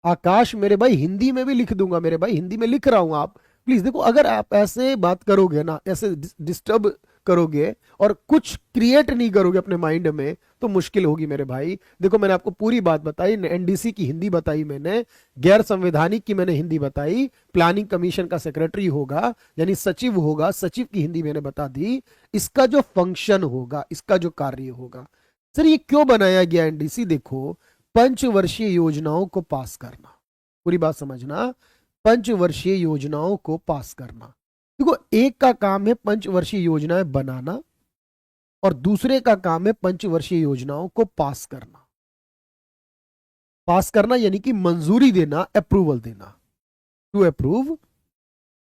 आकाश मेरे भाई, हिंदी में भी लिख दूंगा मेरे भाई, हिंदी में लिख रहा हूं, आप प्लीज देखो। अगर आप ऐसे बात करोगे ना, ऐसे डिस्टर्ब करोगे और कुछ क्रिएट नहीं करोगे अपने माइंड में, तो मुश्किल होगी मेरे भाई। देखो मैंने आपको पूरी बात बताई, एनडीसी की हिंदी बताई मैंने, गैर संवैधानिक की मैंने हिंदी बताई, प्लानिंग कमीशन का सेक्रेटरी होगा यानी सचिव होगा, सचिव की हिंदी मैंने बता दी, इसका जो फंक्शन होगा, इसका जो कार्य होगा। सर ये क्यों बनाया गया एनडीसी? देखो, पंचवर्षीय योजनाओं को पास करना, पूरी बात समझना, पंचवर्षीय योजनाओं को पास करना। देखो, एक का काम है पंचवर्षीय योजनाएं बनाना, और दूसरे का काम है पंचवर्षीय योजनाओं को पास करना। पास करना यानी कि मंजूरी देना, अप्रूवल देना, टू अप्रूव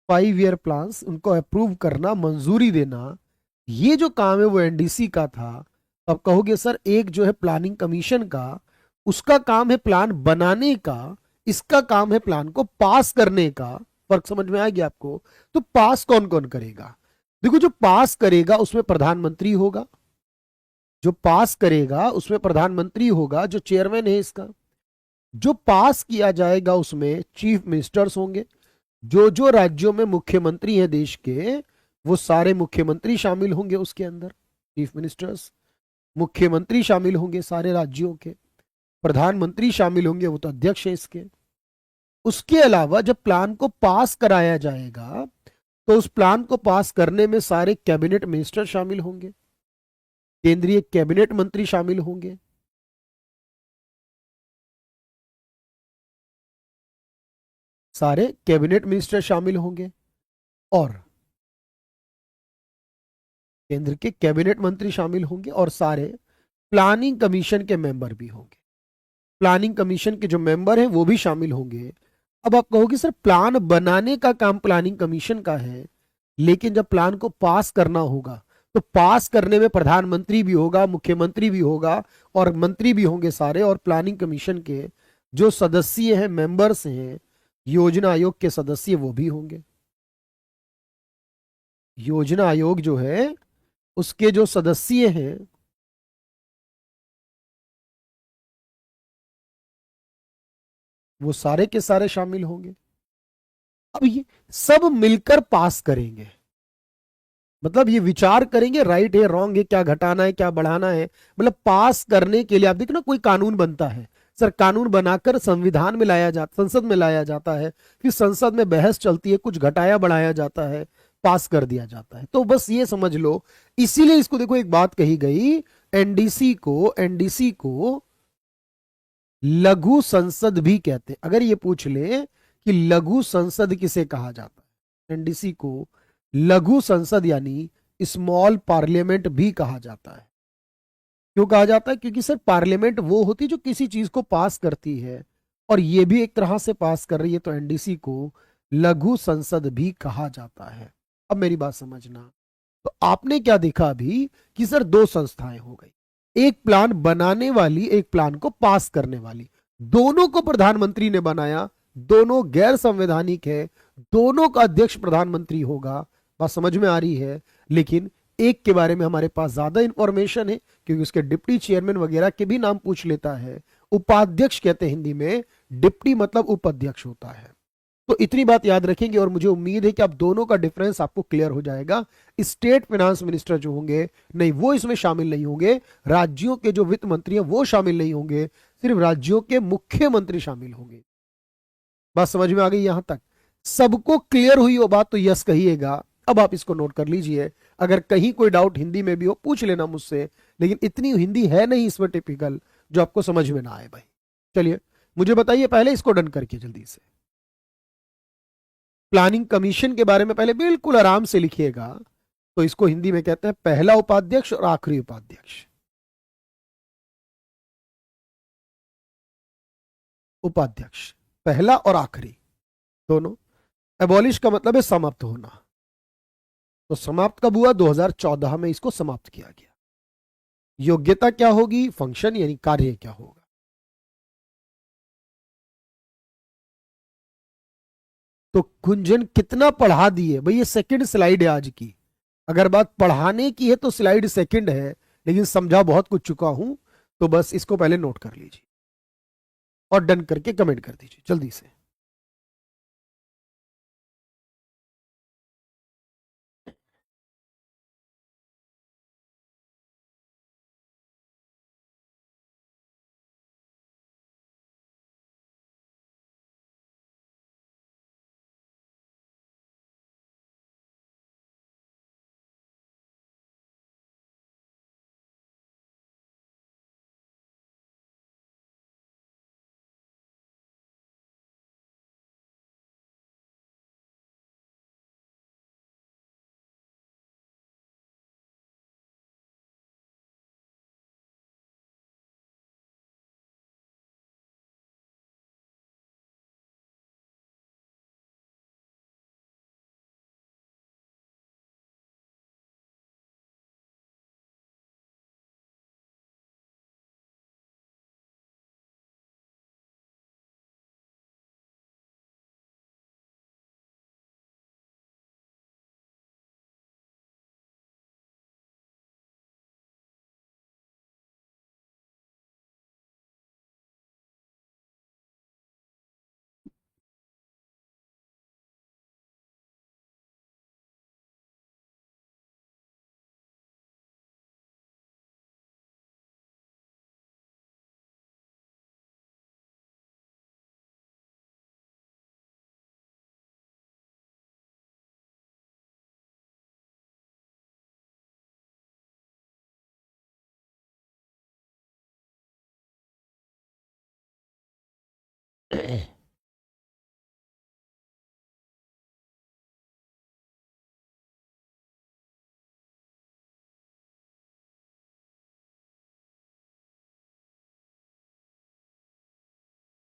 5 year प्लान्स, उनको अप्रूव करना, मंजूरी देना, ये जो काम है वो एनडीसी का था। अब कहोगे सर एक जो है प्लानिंग कमीशन का, उसका काम है प्लान बनाने का, इसका काम है प्लान को पास करने का। फर्क समझ में आ गया आपको? तो पास कौन कौन करेगा? देखो, जो पास करेगा उसमें प्रधानमंत्री होगा, जो पास करेगा उसमें प्रधानमंत्री होगा, जो चेयरमैन है इसका। जो पास किया जाएगा उसमें चीफ मिनिस्टर्स होंगे। जो जो राज्यों में मुख्यमंत्री हैं देश के, वो सारे मुख्यमंत्री शामिल होंगे उसके अंदर, चीफ मिनिस्टर्स। मुख्यमंत्री शामिल होंगे सारे राज्यों के, प्रधानमंत्री शामिल होंगे, वो तो अध्यक्ष है इसके। उसके अलावा जब प्लान को पास कराया जाएगा तो उस प्लान को पास करने में सारे कैबिनेट मिनिस्टर शामिल होंगे, केंद्रीय कैबिनेट मंत्री शामिल होंगे। सारे कैबिनेट मिनिस्टर शामिल होंगे और केंद्र के कैबिनेट मंत्री शामिल होंगे और सारे प्लानिंग कमीशन के मेंबर भी होंगे। प्लानिंग कमीशन के जो मेंबर हैं वो भी शामिल होंगे। अब आप कहोगे सर प्लान बनाने का काम प्लानिंग कमीशन का है, लेकिन जब प्लान को पास करना होगा तो पास करने में प्रधानमंत्री भी होगा, मुख्यमंत्री भी होगा और मंत्री भी होंगे सारे। और प्लानिंग कमीशन के जो सदस्य हैं, मेंबर्स हैं, योजना आयोग के सदस्य वो भी होंगे। योजना आयोग जो है उसके जो सदस्य हैं वो सारे के सारे शामिल होंगे। अब ये सब मिलकर पास करेंगे, मतलब ये विचार करेंगे राइट है, रॉन्ग है, क्या घटाना है, क्या बढ़ाना है। मतलब पास करने के लिए आप देखो ना, कोई कानून बनता है सर, कानून बनाकर संविधान में लाया जाता, संसद में लाया जाता है, फिर संसद में बहस चलती है, कुछ घटाया बढ़ाया जाता है, पास कर दिया जाता है। तो बस ये समझ लो, इसीलिए इसको देखो, एक बात कही गई, एनडीसी को लघु संसद भी कहते हैं। अगर ये पूछ ले कि लघु संसद किसे कहा जाता है, एनडीसी को लघु संसद यानी स्मॉल पार्लियामेंट भी कहा जाता है। क्यों कहा जाता है? क्योंकि सर पार्लियामेंट वो होती है जो किसी चीज को पास करती है, और ये भी एक तरह से पास कर रही है, तो एनडीसी को लघु संसद भी कहा जाता है। अब मेरी बात समझना, तो आपने क्या देखा अभी कि सर दो संस्थाएं हो गई, एक प्लान बनाने वाली, एक प्लान को पास करने वाली। दोनों को प्रधानमंत्री ने बनाया, दोनों गैर संवैधानिक है, दोनों का अध्यक्ष प्रधानमंत्री होगा। बात समझ में आ रही है? लेकिन एक के बारे में हमारे पास ज्यादा इंफॉर्मेशन है, क्योंकि उसके डिप्टी चेयरमैन वगैरह के भी नाम पूछ लेता है। उपाध्यक्ष कहते हैं हिंदी में, डिप्टी मतलब उपाध्यक्ष होता है। तो इतनी बात याद रखेंगे और मुझे उम्मीद है कि आप दोनों का डिफरेंस आपको क्लियर हो जाएगा। स्टेट फाइनेंस मिनिस्टर जो होंगे, नहीं वो इसमें शामिल नहीं होंगे। राज्यों के जो वित्त मंत्री हैं वो शामिल नहीं होंगे, सिर्फ राज्यों के मुख्यमंत्री शामिल होंगे। बात समझ में आ गई यहां तक? सबको क्लियर हुई वो बात तो यस कहिएगा। अब आप इसको नोट कर लीजिए, अगर कहीं कोई डाउट हिंदी में भी हो पूछ लेना मुझसे, लेकिन इतनी हिंदी है नहीं इसमें टिपिकल जो आपको समझ में ना आए भाई। चलिए मुझे बताइए, पहले इसको डन करके जल्दी से। प्लानिंग कमीशन के बारे में पहले बिल्कुल आराम से लिखिएगा। तो इसको हिंदी में कहते हैं पहला उपाध्यक्ष और आखिरी उपाध्यक्ष। उपाध्यक्ष पहला और आखिरी दोनों। एबॉलिश का मतलब है समाप्त होना। तो समाप्त कब हुआ? 2014 में इसको समाप्त किया गया। योग्यता क्या होगी? फंक्शन यानी कार्य क्या होगा। तो गुंजन कितना पढ़ा दिए भाई, ये सेकंड स्लाइड है आज की। अगर बात पढ़ाने की है तो स्लाइड सेकंड है, लेकिन समझा बहुत कुछ चुका हूं। तो बस इसको पहले नोट कर लीजिए और डन करके कमेंट कर दीजिए जल्दी से।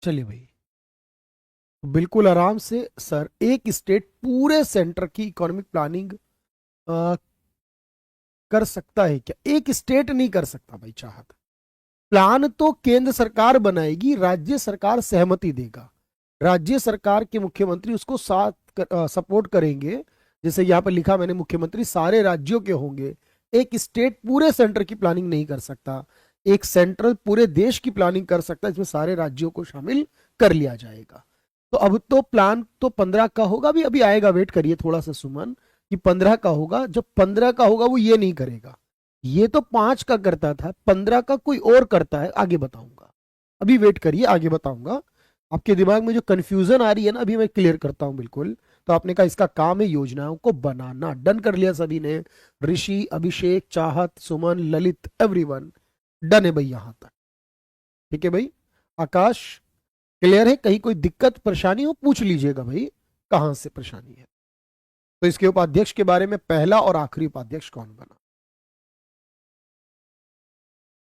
चलिए भाई, बिल्कुल आराम से सर, एक स्टेट पूरे सेंटर की इकोनॉमिक प्लानिंग कर सकता है क्या? एक स्टेट नहीं कर सकता भाई। चाहत प्लान तो केंद्र सरकार बनाएगी, राज्य सरकार सहमति देगा, राज्य सरकार के मुख्यमंत्री उसको साथ सपोर्ट करेंगे। जैसे यहाँ पर लिखा मैंने, मुख्यमंत्री सारे राज्यों के होंगे। एक स्टेट पूरे सेंटर की प्लानिंग नहीं कर सकता, एक सेंट्रल पूरे देश की प्लानिंग कर सकता है, इसमें सारे राज्यों को शामिल कर लिया जाएगा। तो अब तो प्लान तो 15 का होगा, अभी अभी आएगा, वेट करिए थोड़ा सा सुमन, कि 15 का होगा। जब 15 का होगा वो ये नहीं करेगा, ये तो 5 का करता था, 15 का कोई और करता है, आगे बताऊंगा। अभी वेट करिए, आगे बताऊंगा। आपके दिमाग में जो कंफ्यूजन आ रही है ना, अभी मैं क्लियर करता हूं बिल्कुल। तो आपने कहा इसका काम है योजनाओं को बनाना, डन कर लिया सभी ने? ऋषि, अभिषेक, चाहत, सुमन, ललित, एवरीवन डन है भाई यहां तक? ठीक है भाई। आकाश, क्लियर है? कहीं कोई दिक्कत परेशानी हो पूछ लीजिएगा भाई, कहां से परेशानी है। तो इसके उपाध्यक्ष के बारे में, पहला और आखिरी उपाध्यक्ष कौन बना?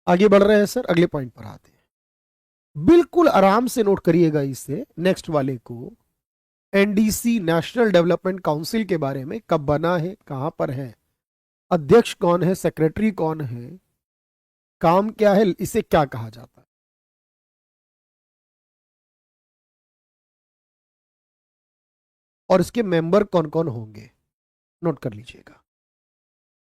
आगे बढ़ रहे हैं सर, अगले पॉइंट पर आते हैं। बिल्कुल आराम से नोट करिएगा इसे, नेक्स्ट वाले को। एनडीसी, नेशनल डेवलपमेंट काउंसिल के बारे में, कब बना है, कहां पर है, अध्यक्ष कौन है, सेक्रेटरी कौन है, काम क्या है, इसे क्या कहा जाता है, और इसके मेंबर कौन कौन होंगे, नोट कर लीजिएगा।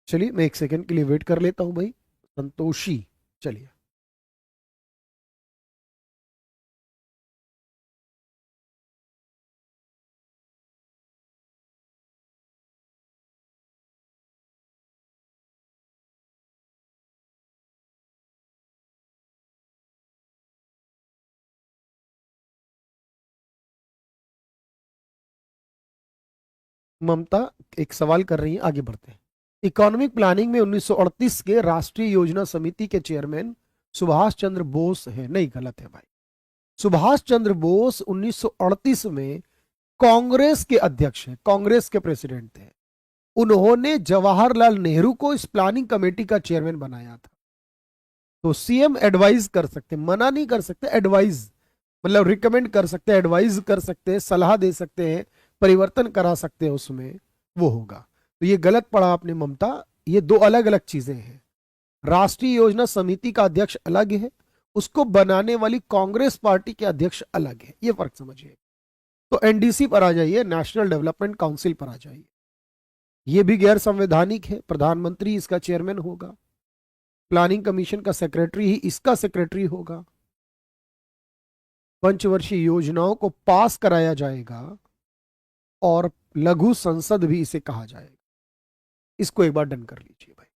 चलिए मैं एक सेकंड के लिए वेट कर लेता हूं भाई। संतोषी, चलिए। ममता एक सवाल कर रही है, आगे बढ़ते हैं। इकोनॉमिक प्लानिंग में 1938 के राष्ट्रीय योजना समिति के चेयरमैन सुभाष चंद्र बोस है? नहीं, गलत है भाई। सुभाष चंद्र बोस 1938 में कांग्रेस के अध्यक्ष हैं, कांग्रेस के प्रेसिडेंट थे। उन्होंने जवाहरलाल नेहरू को इस प्लानिंग कमेटी का चेयरमैन बनाया था। तो सीएम एडवाइज कर सकते, मना नहीं कर सकते, एडवाइज मतलब रिकमेंड कर सकते हैं, एडवाइज कर सकते हैं, सलाह दे सकते हैं, परिवर्तन करा सकते हैं उसमें, वो होगा। तो ये गलत पढ़ा आपने ममता, ये दो अलग अलग चीजें हैं। राष्ट्रीय योजना समिति का अध्यक्ष अलग है, उसको बनाने वाली कांग्रेस पार्टी के अध्यक्ष अलग है, ये फर्क समझिए। तो एनडीसी पर आ जाइए, नेशनल डेवलपमेंट काउंसिल पर आ जाइए। ये भी गैर संवैधानिक है, प्रधानमंत्री इसका चेयरमैन होगा, प्लानिंग कमीशन का सेक्रेटरी ही इसका सेक्रेटरी होगा, पंचवर्षीय योजनाओं को पास कराया जाएगा, और लघु संसद भी इसे कहा जाएगा। इसको एक बार डन कर लीजिए भाई।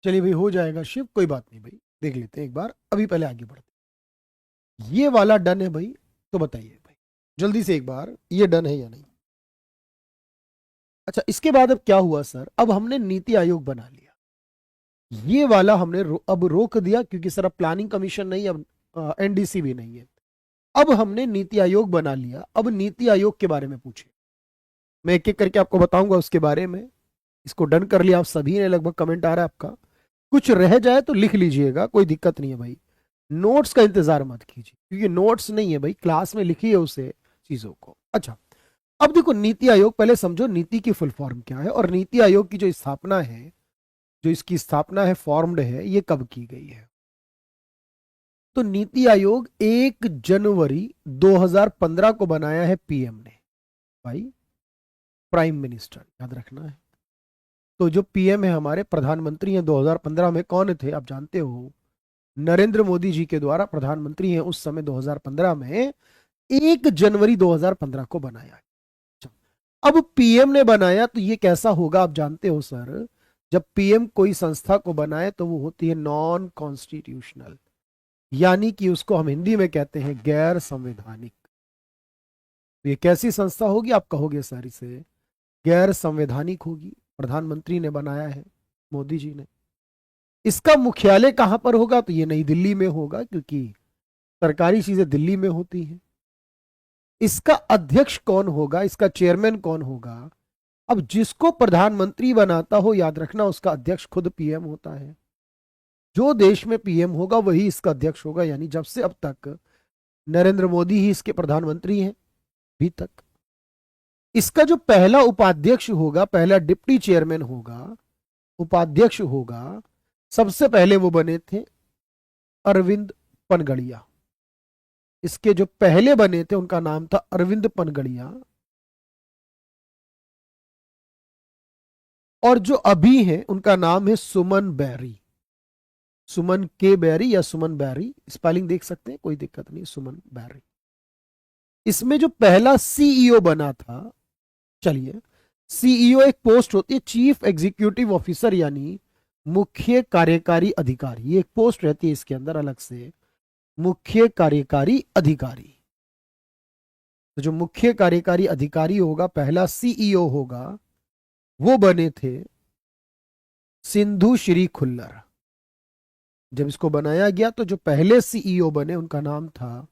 चलिए भाई, हो जाएगा शिव, कोई बात नहीं भाई, देख लेते हैं एक बार, अभी पहले आगे बढ़ते हैं। ये वाला डन है भाई, तो बताइए भाई जल्दी से एक बार, ये डन है या नहीं। अच्छा, इसके बाद अब क्या हुआ सर, अब हमने नीति आयोग बना लिया, ये वाला हमने अब रोक दिया, क्योंकि सर अब प्लानिंग कमीशन नहीं, अब एनडीसी भी नहीं है। अब हमने नीति आयोग बना लिया, अब नीति आयोग के बारे में पूछे, मैं एक एक करके आपको बताऊंगा उसके बारे में। इसको डन कर लिया आप सभी ने, लगभग कमेंट आ रहा है आपका, कुछ रह जाए तो लिख लीजिएगा, कोई दिक्कत नहीं है भाई, नोट्स का इंतजार मत कीजिए, क्योंकि नोट्स नहीं है भाई, क्लास में लिखी है उसे चीजों को। अच्छा, अब देखो नीति आयोग, पहले समझो नीति की फुल फॉर्म क्या है, और नीति आयोग की जो स्थापना है, जो इसकी स्थापना है, फॉर्म्ड है, ये कब की गई है। तो नीति आयोग 1 जनवरी 2015 को बनाया है पीएम ने, भाई प्राइम मिनिस्टर, याद रखना है। तो जो पीएम है हमारे, प्रधानमंत्री हैं 2015 में, कौन थे आप जानते हो, नरेंद्र मोदी जी के द्वारा प्रधानमंत्री हैं उस समय 2015 में, 1 जनवरी 2015 को बनाया। अब पीएम ने बनाया तो ये कैसा होगा आप जानते हो सर, जब पीएम कोई संस्था को बनाए तो वो होती है नॉन कॉन्स्टिट्यूशनल, यानी कि उसको हम हिंदी में कहते हैं गैर संवैधानिक। तो ये कैसी संस्था होगी आप कहोगे सर, इसे गैर संवैधानिक होगी, प्रधानमंत्री ने बनाया है, मोदी जी ने। इसका मुख्यालय कहां पर होगा, तो ये नई दिल्ली में होगा, क्योंकि सरकारी चीजें दिल्ली में होती हैं। इसका अध्यक्ष कौन होगा, इसका चेयरमैन कौन होगा, अब जिसको प्रधानमंत्री बनाता हो, याद रखना उसका अध्यक्ष खुद पीएम होता है। जो देश में पीएम होगा वही इसका अध्यक्ष होगा, यानी जब से अब तक नरेंद्र मोदी ही इसके प्रधानमंत्री हैं अभी तक। इसका जो पहला उपाध्यक्ष होगा, पहला डिप्टी चेयरमैन होगा, उपाध्यक्ष होगा, सबसे पहले वो बने थे अरविंद पनगड़िया। इसके जो पहले बने थे उनका नाम था अरविंद पनगड़िया, और जो अभी हैं उनका नाम है सुमन बैरी, सुमन के बैरी या सुमन बैरी, स्पेलिंग देख सकते हैं, कोई दिक्कत नहीं, सुमन बैरी। इसमें जो पहला सीईओ बना था, चलिए, सीईओ एक पोस्ट होती है, चीफ एग्जीक्यूटिव ऑफिसर, यानी मुख्य कार्यकारी अधिकारी, ये एक पोस्ट रहती है इसके अंदर अलग से, मुख्य कार्यकारी अधिकारी। तो जो मुख्य कार्यकारी अधिकारी होगा, पहला सीईओ होगा, वो बने थे सिंधु श्री खुल्लर। जब इसको बनाया गया तो जो पहले सीईओ बने उनका नाम था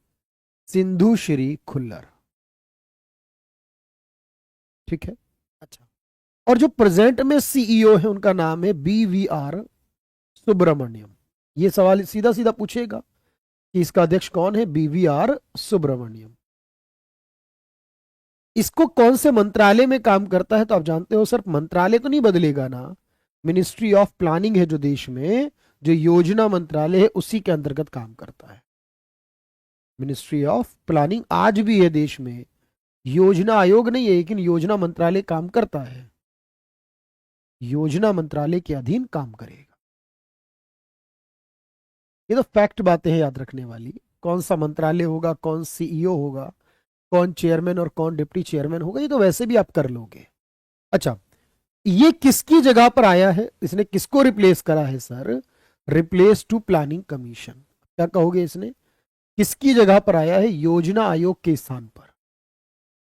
सिंधु श्री खुल्लर, ठीक है। अच्छा, और जो प्रेजेंट में सीईओ है उनका नाम है बीवीआर सुब्रमण्यम। ये सवाल सीधा सीधा पूछेगा कि इसका अध्यक्ष कौन है, बीवीआर सुब्रमण्यम। इसको कौन से मंत्रालय में काम करता है, तो आप जानते हो सर, मंत्रालय तो नहीं बदलेगा ना, मिनिस्ट्री ऑफ प्लानिंग है जो देश में, जो योजना मंत्रालय है उसी के अंतर्गत काम करता है। मिनिस्ट्री ऑफ प्लानिंग आज भी है देश में, योजना आयोग नहीं है, लेकिन योजना मंत्रालय काम करता है, योजना मंत्रालय के अधीन काम करेगा। ये तो फैक्ट बातें हैं याद रखने वाली, कौन सा मंत्रालय होगा, कौन सीईओ होगा, कौन चेयरमैन और कौन डिप्टी चेयरमैन होगा, ये तो वैसे भी आप कर लोगे। अच्छा, ये किसकी जगह पर आया है, इसने किसको रिप्लेस करा है sir, replace to planning commission. क्या कहोगे, इसने किसकी जगह पर आया है, योजना आयोग के स्थान पर।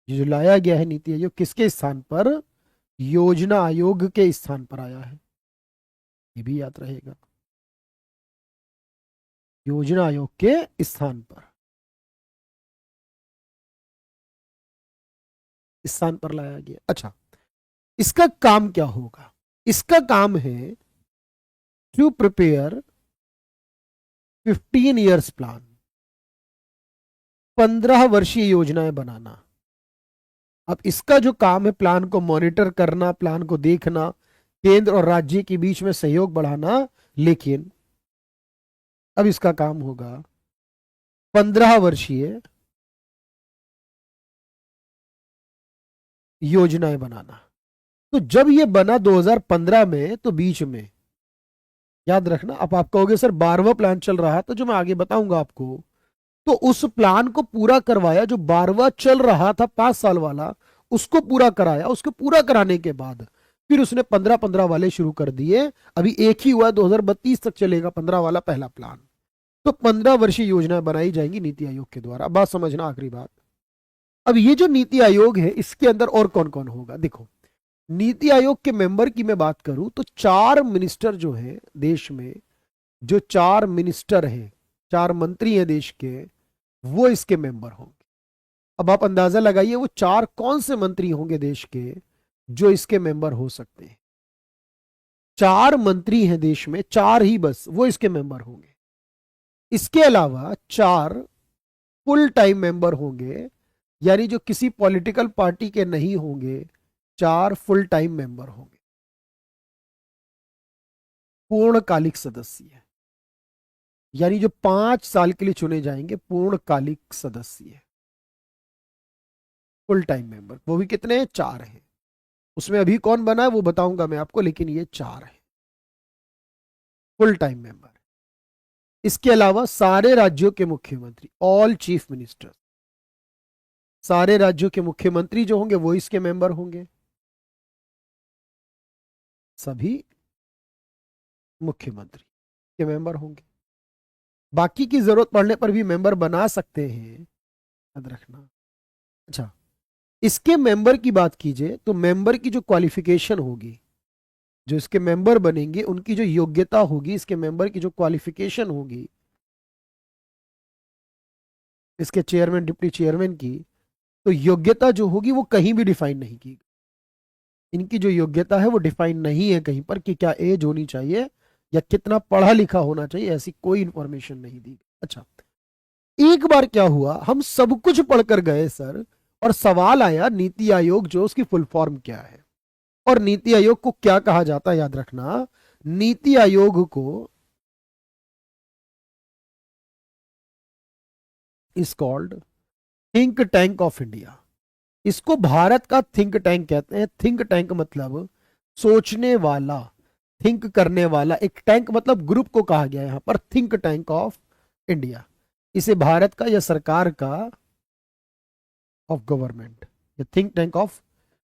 ये जो लाया गया है नीति आयोग, किसके स्थान पर, योजना आयोग के स्थान पर आया है, ये भी याद रहेगा, योजना आयोग के स्थान पर, स्थान पर लाया गया। अच्छा, इसका काम क्या होगा, इसका काम है टू प्रिपेयर 15 ईयर्स प्लान, 15 वर्षीय योजनाएं बनाना। अब इसका जो काम है, प्लान को मॉनिटर करना, प्लान को देखना, केंद्र और राज्य के बीच में सहयोग बढ़ाना, लेकिन अब इसका काम होगा 15 वर्षीय योजनाएं बनाना। तो जब ये बना 2015 में, तो बीच में याद रखना, अब आप कहोगे सर 12वां प्लान चल रहा था, जो मैं आगे बताऊंगा आपको, तो उस प्लान को पूरा करवाया, जो 12वां चल रहा था 5 साल वाला, उसको पूरा कराया। उसको पूरा कराने के बाद फिर उसने 15-15 वाले शुरू कर दिए। अभी एक ही हुआ, 2032 तक चलेगा 15 वाला पहला प्लान। तो 15 वर्षीय योजनाएं बनाई जाएंगी नीति आयोग के द्वारा। बात समझना, आखिरी बात। अब ये जो नीति आयोग है, इसके अंदर और कौन कौन होगा? देखो, नीति आयोग के मेंबर की मैं बात करूं तो 4 मिनिस्टर जो हैं देश में, जो 4 मिनिस्टर हैं, 4 मंत्री हैं देश के, वो इसके मेंबर होंगे। अब आप अंदाजा लगाइए वो 4 कौन से मंत्री होंगे देश के जो इसके मेंबर हो सकते हैं। 4 मंत्री हैं देश में, 4 ही बस, वो इसके मेंबर होंगे। इसके अलावा 4 फुल टाइम मेंबर होंगे, यानी जो किसी पॉलिटिकल पार्टी के नहीं होंगे। 4 फुल टाइम मेंबर होंगे, पूर्णकालिक सदस्य, यानी जो 5 साल के लिए चुने जाएंगे, पूर्णकालिक सदस्य, फुल टाइम मेंबर। वो भी कितने हैं? 4 हैं। उसमें अभी कौन बना है वो बताऊंगा मैं आपको, लेकिन ये 4 हैं फुल टाइम मेंबर। इसके अलावा सारे राज्यों के मुख्यमंत्री, ऑल चीफ मिनिस्टर, सारे राज्यों के मुख्यमंत्री जो होंगे वो इसके मेंबर होंगे। सभी मुख्यमंत्री के मेंबर होंगे। बाकी की जरूरत पड़ने पर भी मेंबर बना सकते हैं, याद रखना। अच्छा, इसके मेंबर की बात कीजिए तो मेंबर की जो क्वालिफिकेशन होगी, जो इसके मेंबर बनेंगे उनकी जो योग्यता होगी, इसके मेंबर की जो क्वालिफिकेशन होगी, इसके चेयरमैन डिप्टी चेयरमैन की, तो योग्यता जो होगी वो कहीं भी डिफाइन नहीं की। इनकी जो योग्यता है वो डिफाइन नहीं है कहीं पर कि क्या एज होनी चाहिए या कितना पढ़ा लिखा होना चाहिए, ऐसी कोई इंफॉर्मेशन नहीं दी। अच्छा, एक बार क्या हुआ, हम सब कुछ पढ़कर गए सर, और सवाल आया नीति आयोग जो उसकी फुल फॉर्म क्या है और नीति आयोग को क्या कहा जाता है। याद रखना, नीति आयोग को is called think tank of India. इसको भारत का थिंक टैंक कहते हैं। थिंक टैंक मतलब सोचने वाला, थिंक करने वाला। एक टैंक मतलब ग्रुप को कहा गया यहां पर, थिंक टैंक ऑफ इंडिया। इसे भारत का या सरकार का, ऑफ गवर्नमेंट, या थिंक टैंक ऑफ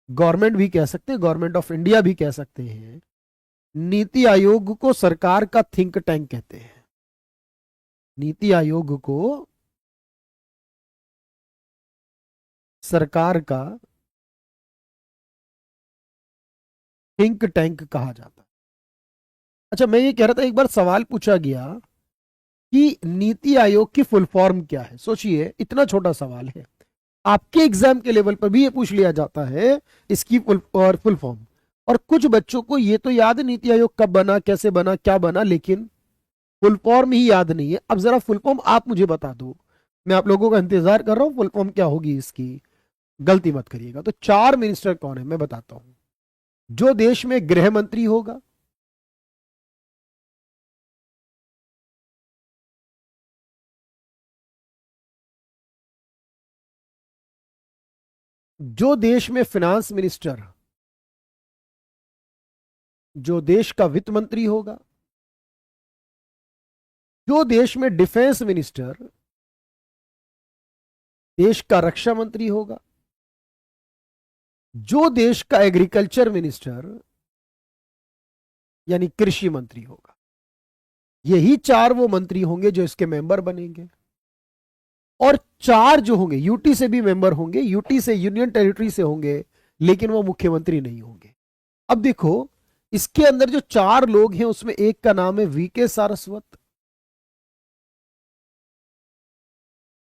गवर्नमेंट भी कह सकते हैं, गवर्नमेंट ऑफ इंडिया भी कह सकते हैं। नीति आयोग को सरकार का थिंक टैंक कहते हैं। नीति आयोग को सरकार का थिंक टैंक कहा जाता है। अच्छा, मैं ये कह रहा था, एक बार सवाल पूछा गया कि नीति आयोग की फुल फॉर्म क्या है। सोचिए, इतना छोटा सवाल है, आपके एग्जाम के लेवल पर भी ये पूछ लिया जाता है इसकी फुल फॉर्म। और कुछ बच्चों को ये तो याद है नीति आयोग कब बना, कैसे बना, क्या बना, लेकिन फुल फॉर्म ही याद नहीं है। अब जरा फुल फॉर्म आप मुझे बता दो, मैं आप लोगों का इंतजार कर रहा हूं, फुल फॉर्म क्या होगी इसकी, गलती मत करिएगा। तो 4 मिनिस्टर कौन है मैं बताता हूं। जो देश में गृह मंत्री होगा, जो देश में फिनांस मिनिस्टर, जो देश का वित्त मंत्री होगा, जो देश में डिफेंस मिनिस्टर, देश का रक्षा मंत्री होगा, जो देश का एग्रीकल्चर मिनिस्टर यानी कृषि मंत्री होगा। यही 4 वो मंत्री होंगे जो इसके मेंबर बनेंगे। और 4 जो होंगे यूटी से भी मेंबर होंगे, यूटी से, यूनियन टेरिटरी से होंगे, लेकिन वो मुख्यमंत्री नहीं होंगे। अब देखो, इसके अंदर जो 4 लोग हैं उसमें एक का नाम है वीके सारस्वत।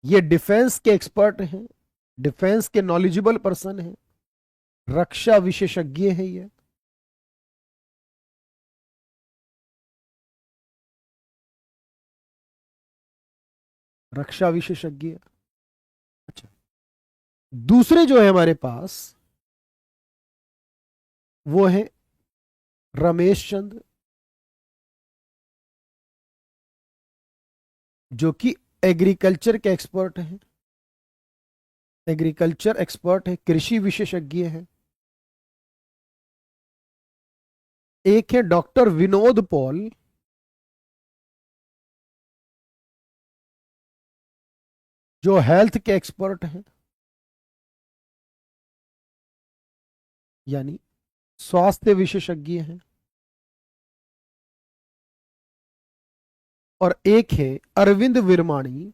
ये डिफेंस के एक्सपर्ट हैं, डिफेंस के नॉलेजेबल पर्सन हैं, रक्षा विशेषज्ञ हैं ये। रक्षा विशेषज्ञ। अच्छा, दूसरे जो है हमारे पास वो है रमेश चंद्र, जो कि एग्रीकल्चर के एक्सपर्ट हैं, एग्रीकल्चर एक्सपर्ट है, कृषि विशेषज्ञ है। एक है डॉक्टर विनोद पॉल, जो हेल्थ के एक्सपर्ट हैं, यानी स्वास्थ्य विशेषज्ञ हैं, और एक है अरविंद विरमाणी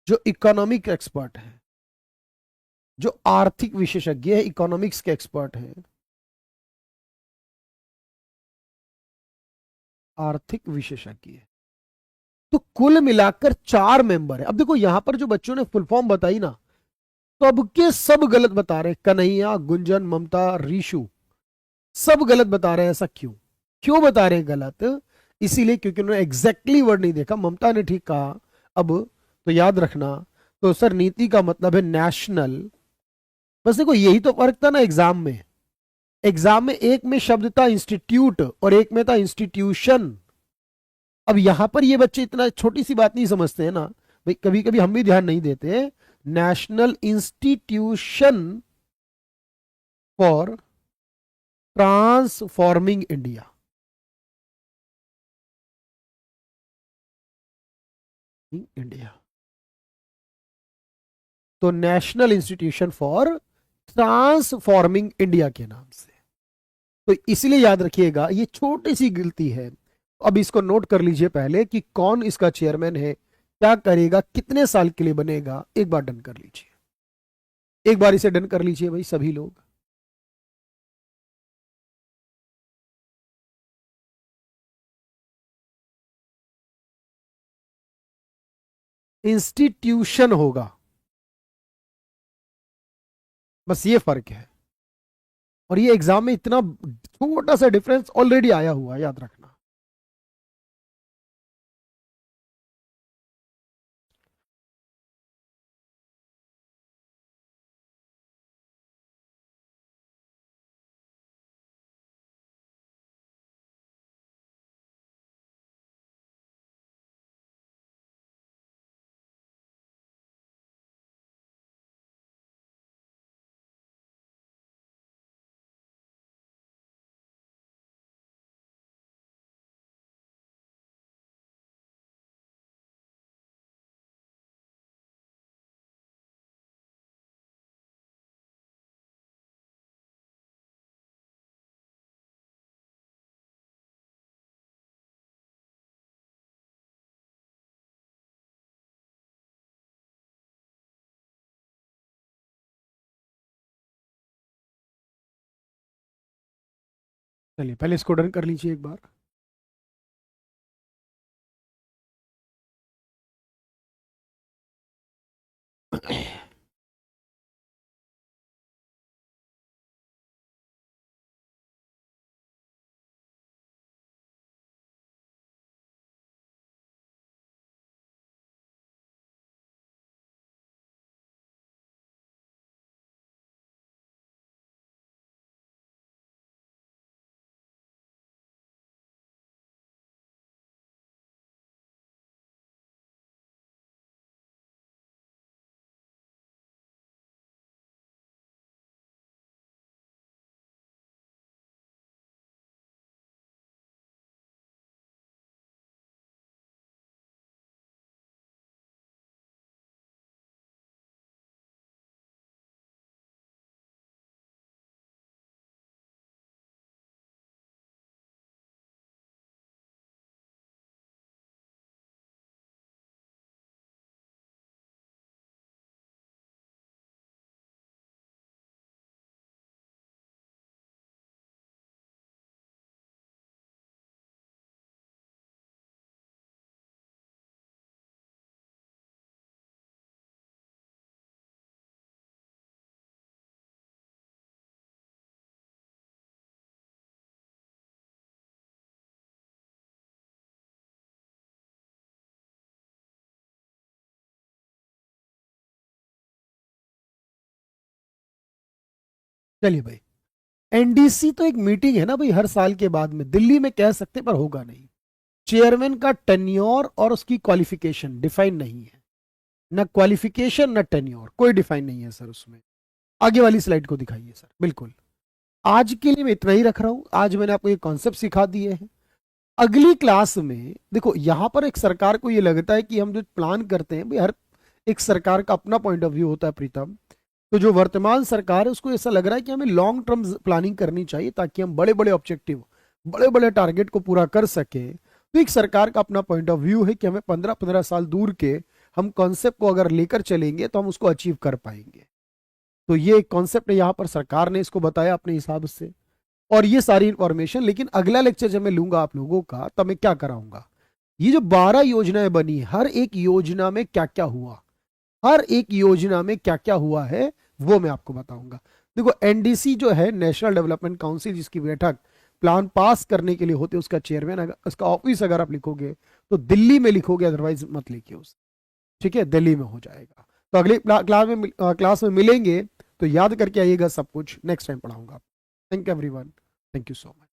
जो इकोनॉमिक एक्सपर्ट है, जो आर्थिक विशेषज्ञ है, इकोनॉमिक्स के एक्सपर्ट हैं, आर्थिक विशेषज्ञ। तो कुल मिलाकर 4 मेंबर है। अब देखो यहां पर जो बच्चों ने फुल फॉर्म बताई ना, सबके सब गलत बता रहे, कन्हैया, गुंजन, ममता, रीशु, सब गलत बता रहे हैं। ऐसा क्यों? क्यों बता रहे हैं गलत? इसीलिए क्योंकि उन्होंने एग्जैक्टली वर्ड नहीं देखा। ममता ने ठीक कहा, अब तो याद रखना, तो सर नीति का मतलब है नेशनल। बस देखो यही तो फर्क था ना एग्जाम में। एग्जाम में एक में शब्द था इंस्टीट्यूट और एक में था इंस्टीट्यूशन। अब यहां पर ये बच्चे इतना छोटी सी बात नहीं समझते हैं ना भाई, कभी कभी हम भी ध्यान नहीं देते। National Institution for Transforming India, India, तो National Institution for Transforming India के नाम से। तो इसलिए याद रखिएगा ये छोटी सी गलती है। अब इसको नोट कर लीजिए पहले कि कौन इसका चेयरमैन है, क्या करेगा, कितने साल के लिए बनेगा, एक बार डन कर लीजिए। एक बार इसे डन कर लीजिए भाई सभी लोग। इंस्टीट्यूशन होगा, बस ये फर्क है। और ये एग्जाम में इतना छोटा सा डिफरेंस ऑलरेडी आया हुआ है, याद रखना। चलिए पहले इसको डन कर लीजिए एक बार। चलिए भाई, एनडीसी तो एक मीटिंग है ना भाई, हर साल के बाद में दिल्ली में कह सकते पर होगा नहीं। चेयरमैन का टेन्योर और उसकी क्वालिफिकेशन डिफाइन नहीं है, ना क्वालिफिकेशन ना टेन्योर, कोई डिफाइन नहीं है सर उसमें। आगे वाली स्लाइड को दिखाइए सर। बिल्कुल, आज के लिए मैं इतना ही रख रहा हूं। आज मैंने आपको ये कॉन्सेप्ट सिखा दिए हैं। अगली क्लास में देखो, यहां पर एक सरकार को ये लगता है कि हम जो प्लान करते हैं भाई, हर एक सरकार का अपना पॉइंट ऑफ व्यू होता है प्रीतम। तो जो वर्तमान सरकार है उसको ऐसा लग रहा है कि हमें लॉन्ग टर्म प्लानिंग करनी चाहिए ताकि हम बड़े बड़े ऑब्जेक्टिव, बड़े बड़े टारगेट को पूरा कर सके। तो एक सरकार का अपना पॉइंट ऑफ व्यू है कि हमें 15-15 साल दूर के हम कॉन्सेप्ट को अगर लेकर चलेंगे तो हम उसको अचीव कर पाएंगे। तो ये एक कॉन्सेप्ट है, यहाँ पर सरकार ने इसको बताया अपने हिसाब से। और ये सारी इंफॉर्मेशन लेकिन अगला लेक्चर जब मैं लूंगा आप लोगों का तब मैं क्या कराऊंगा, ये जो 12 योजनाएं बनी, हर एक योजना में क्या क्या हुआ, हर एक योजना में क्या क्या हुआ है वो मैं आपको बताऊंगा। देखो एनडीसी जो है, नेशनल डेवलपमेंट काउंसिल, जिसकी बैठक प्लान पास करने के लिए होते हैं, उसका चेयरमैन, अगर उसका ऑफिस अगर आप लिखोगे तो दिल्ली में लिखोगे, अदरवाइज मत लिखिए उसे, ठीक है, दिल्ली में हो जाएगा। तो अगले क्लास में मिलेंगे, तो याद करके आइएगा सब कुछ, नेक्स्ट टाइम पढ़ाऊंगा। Thank you everyone, thank you so much.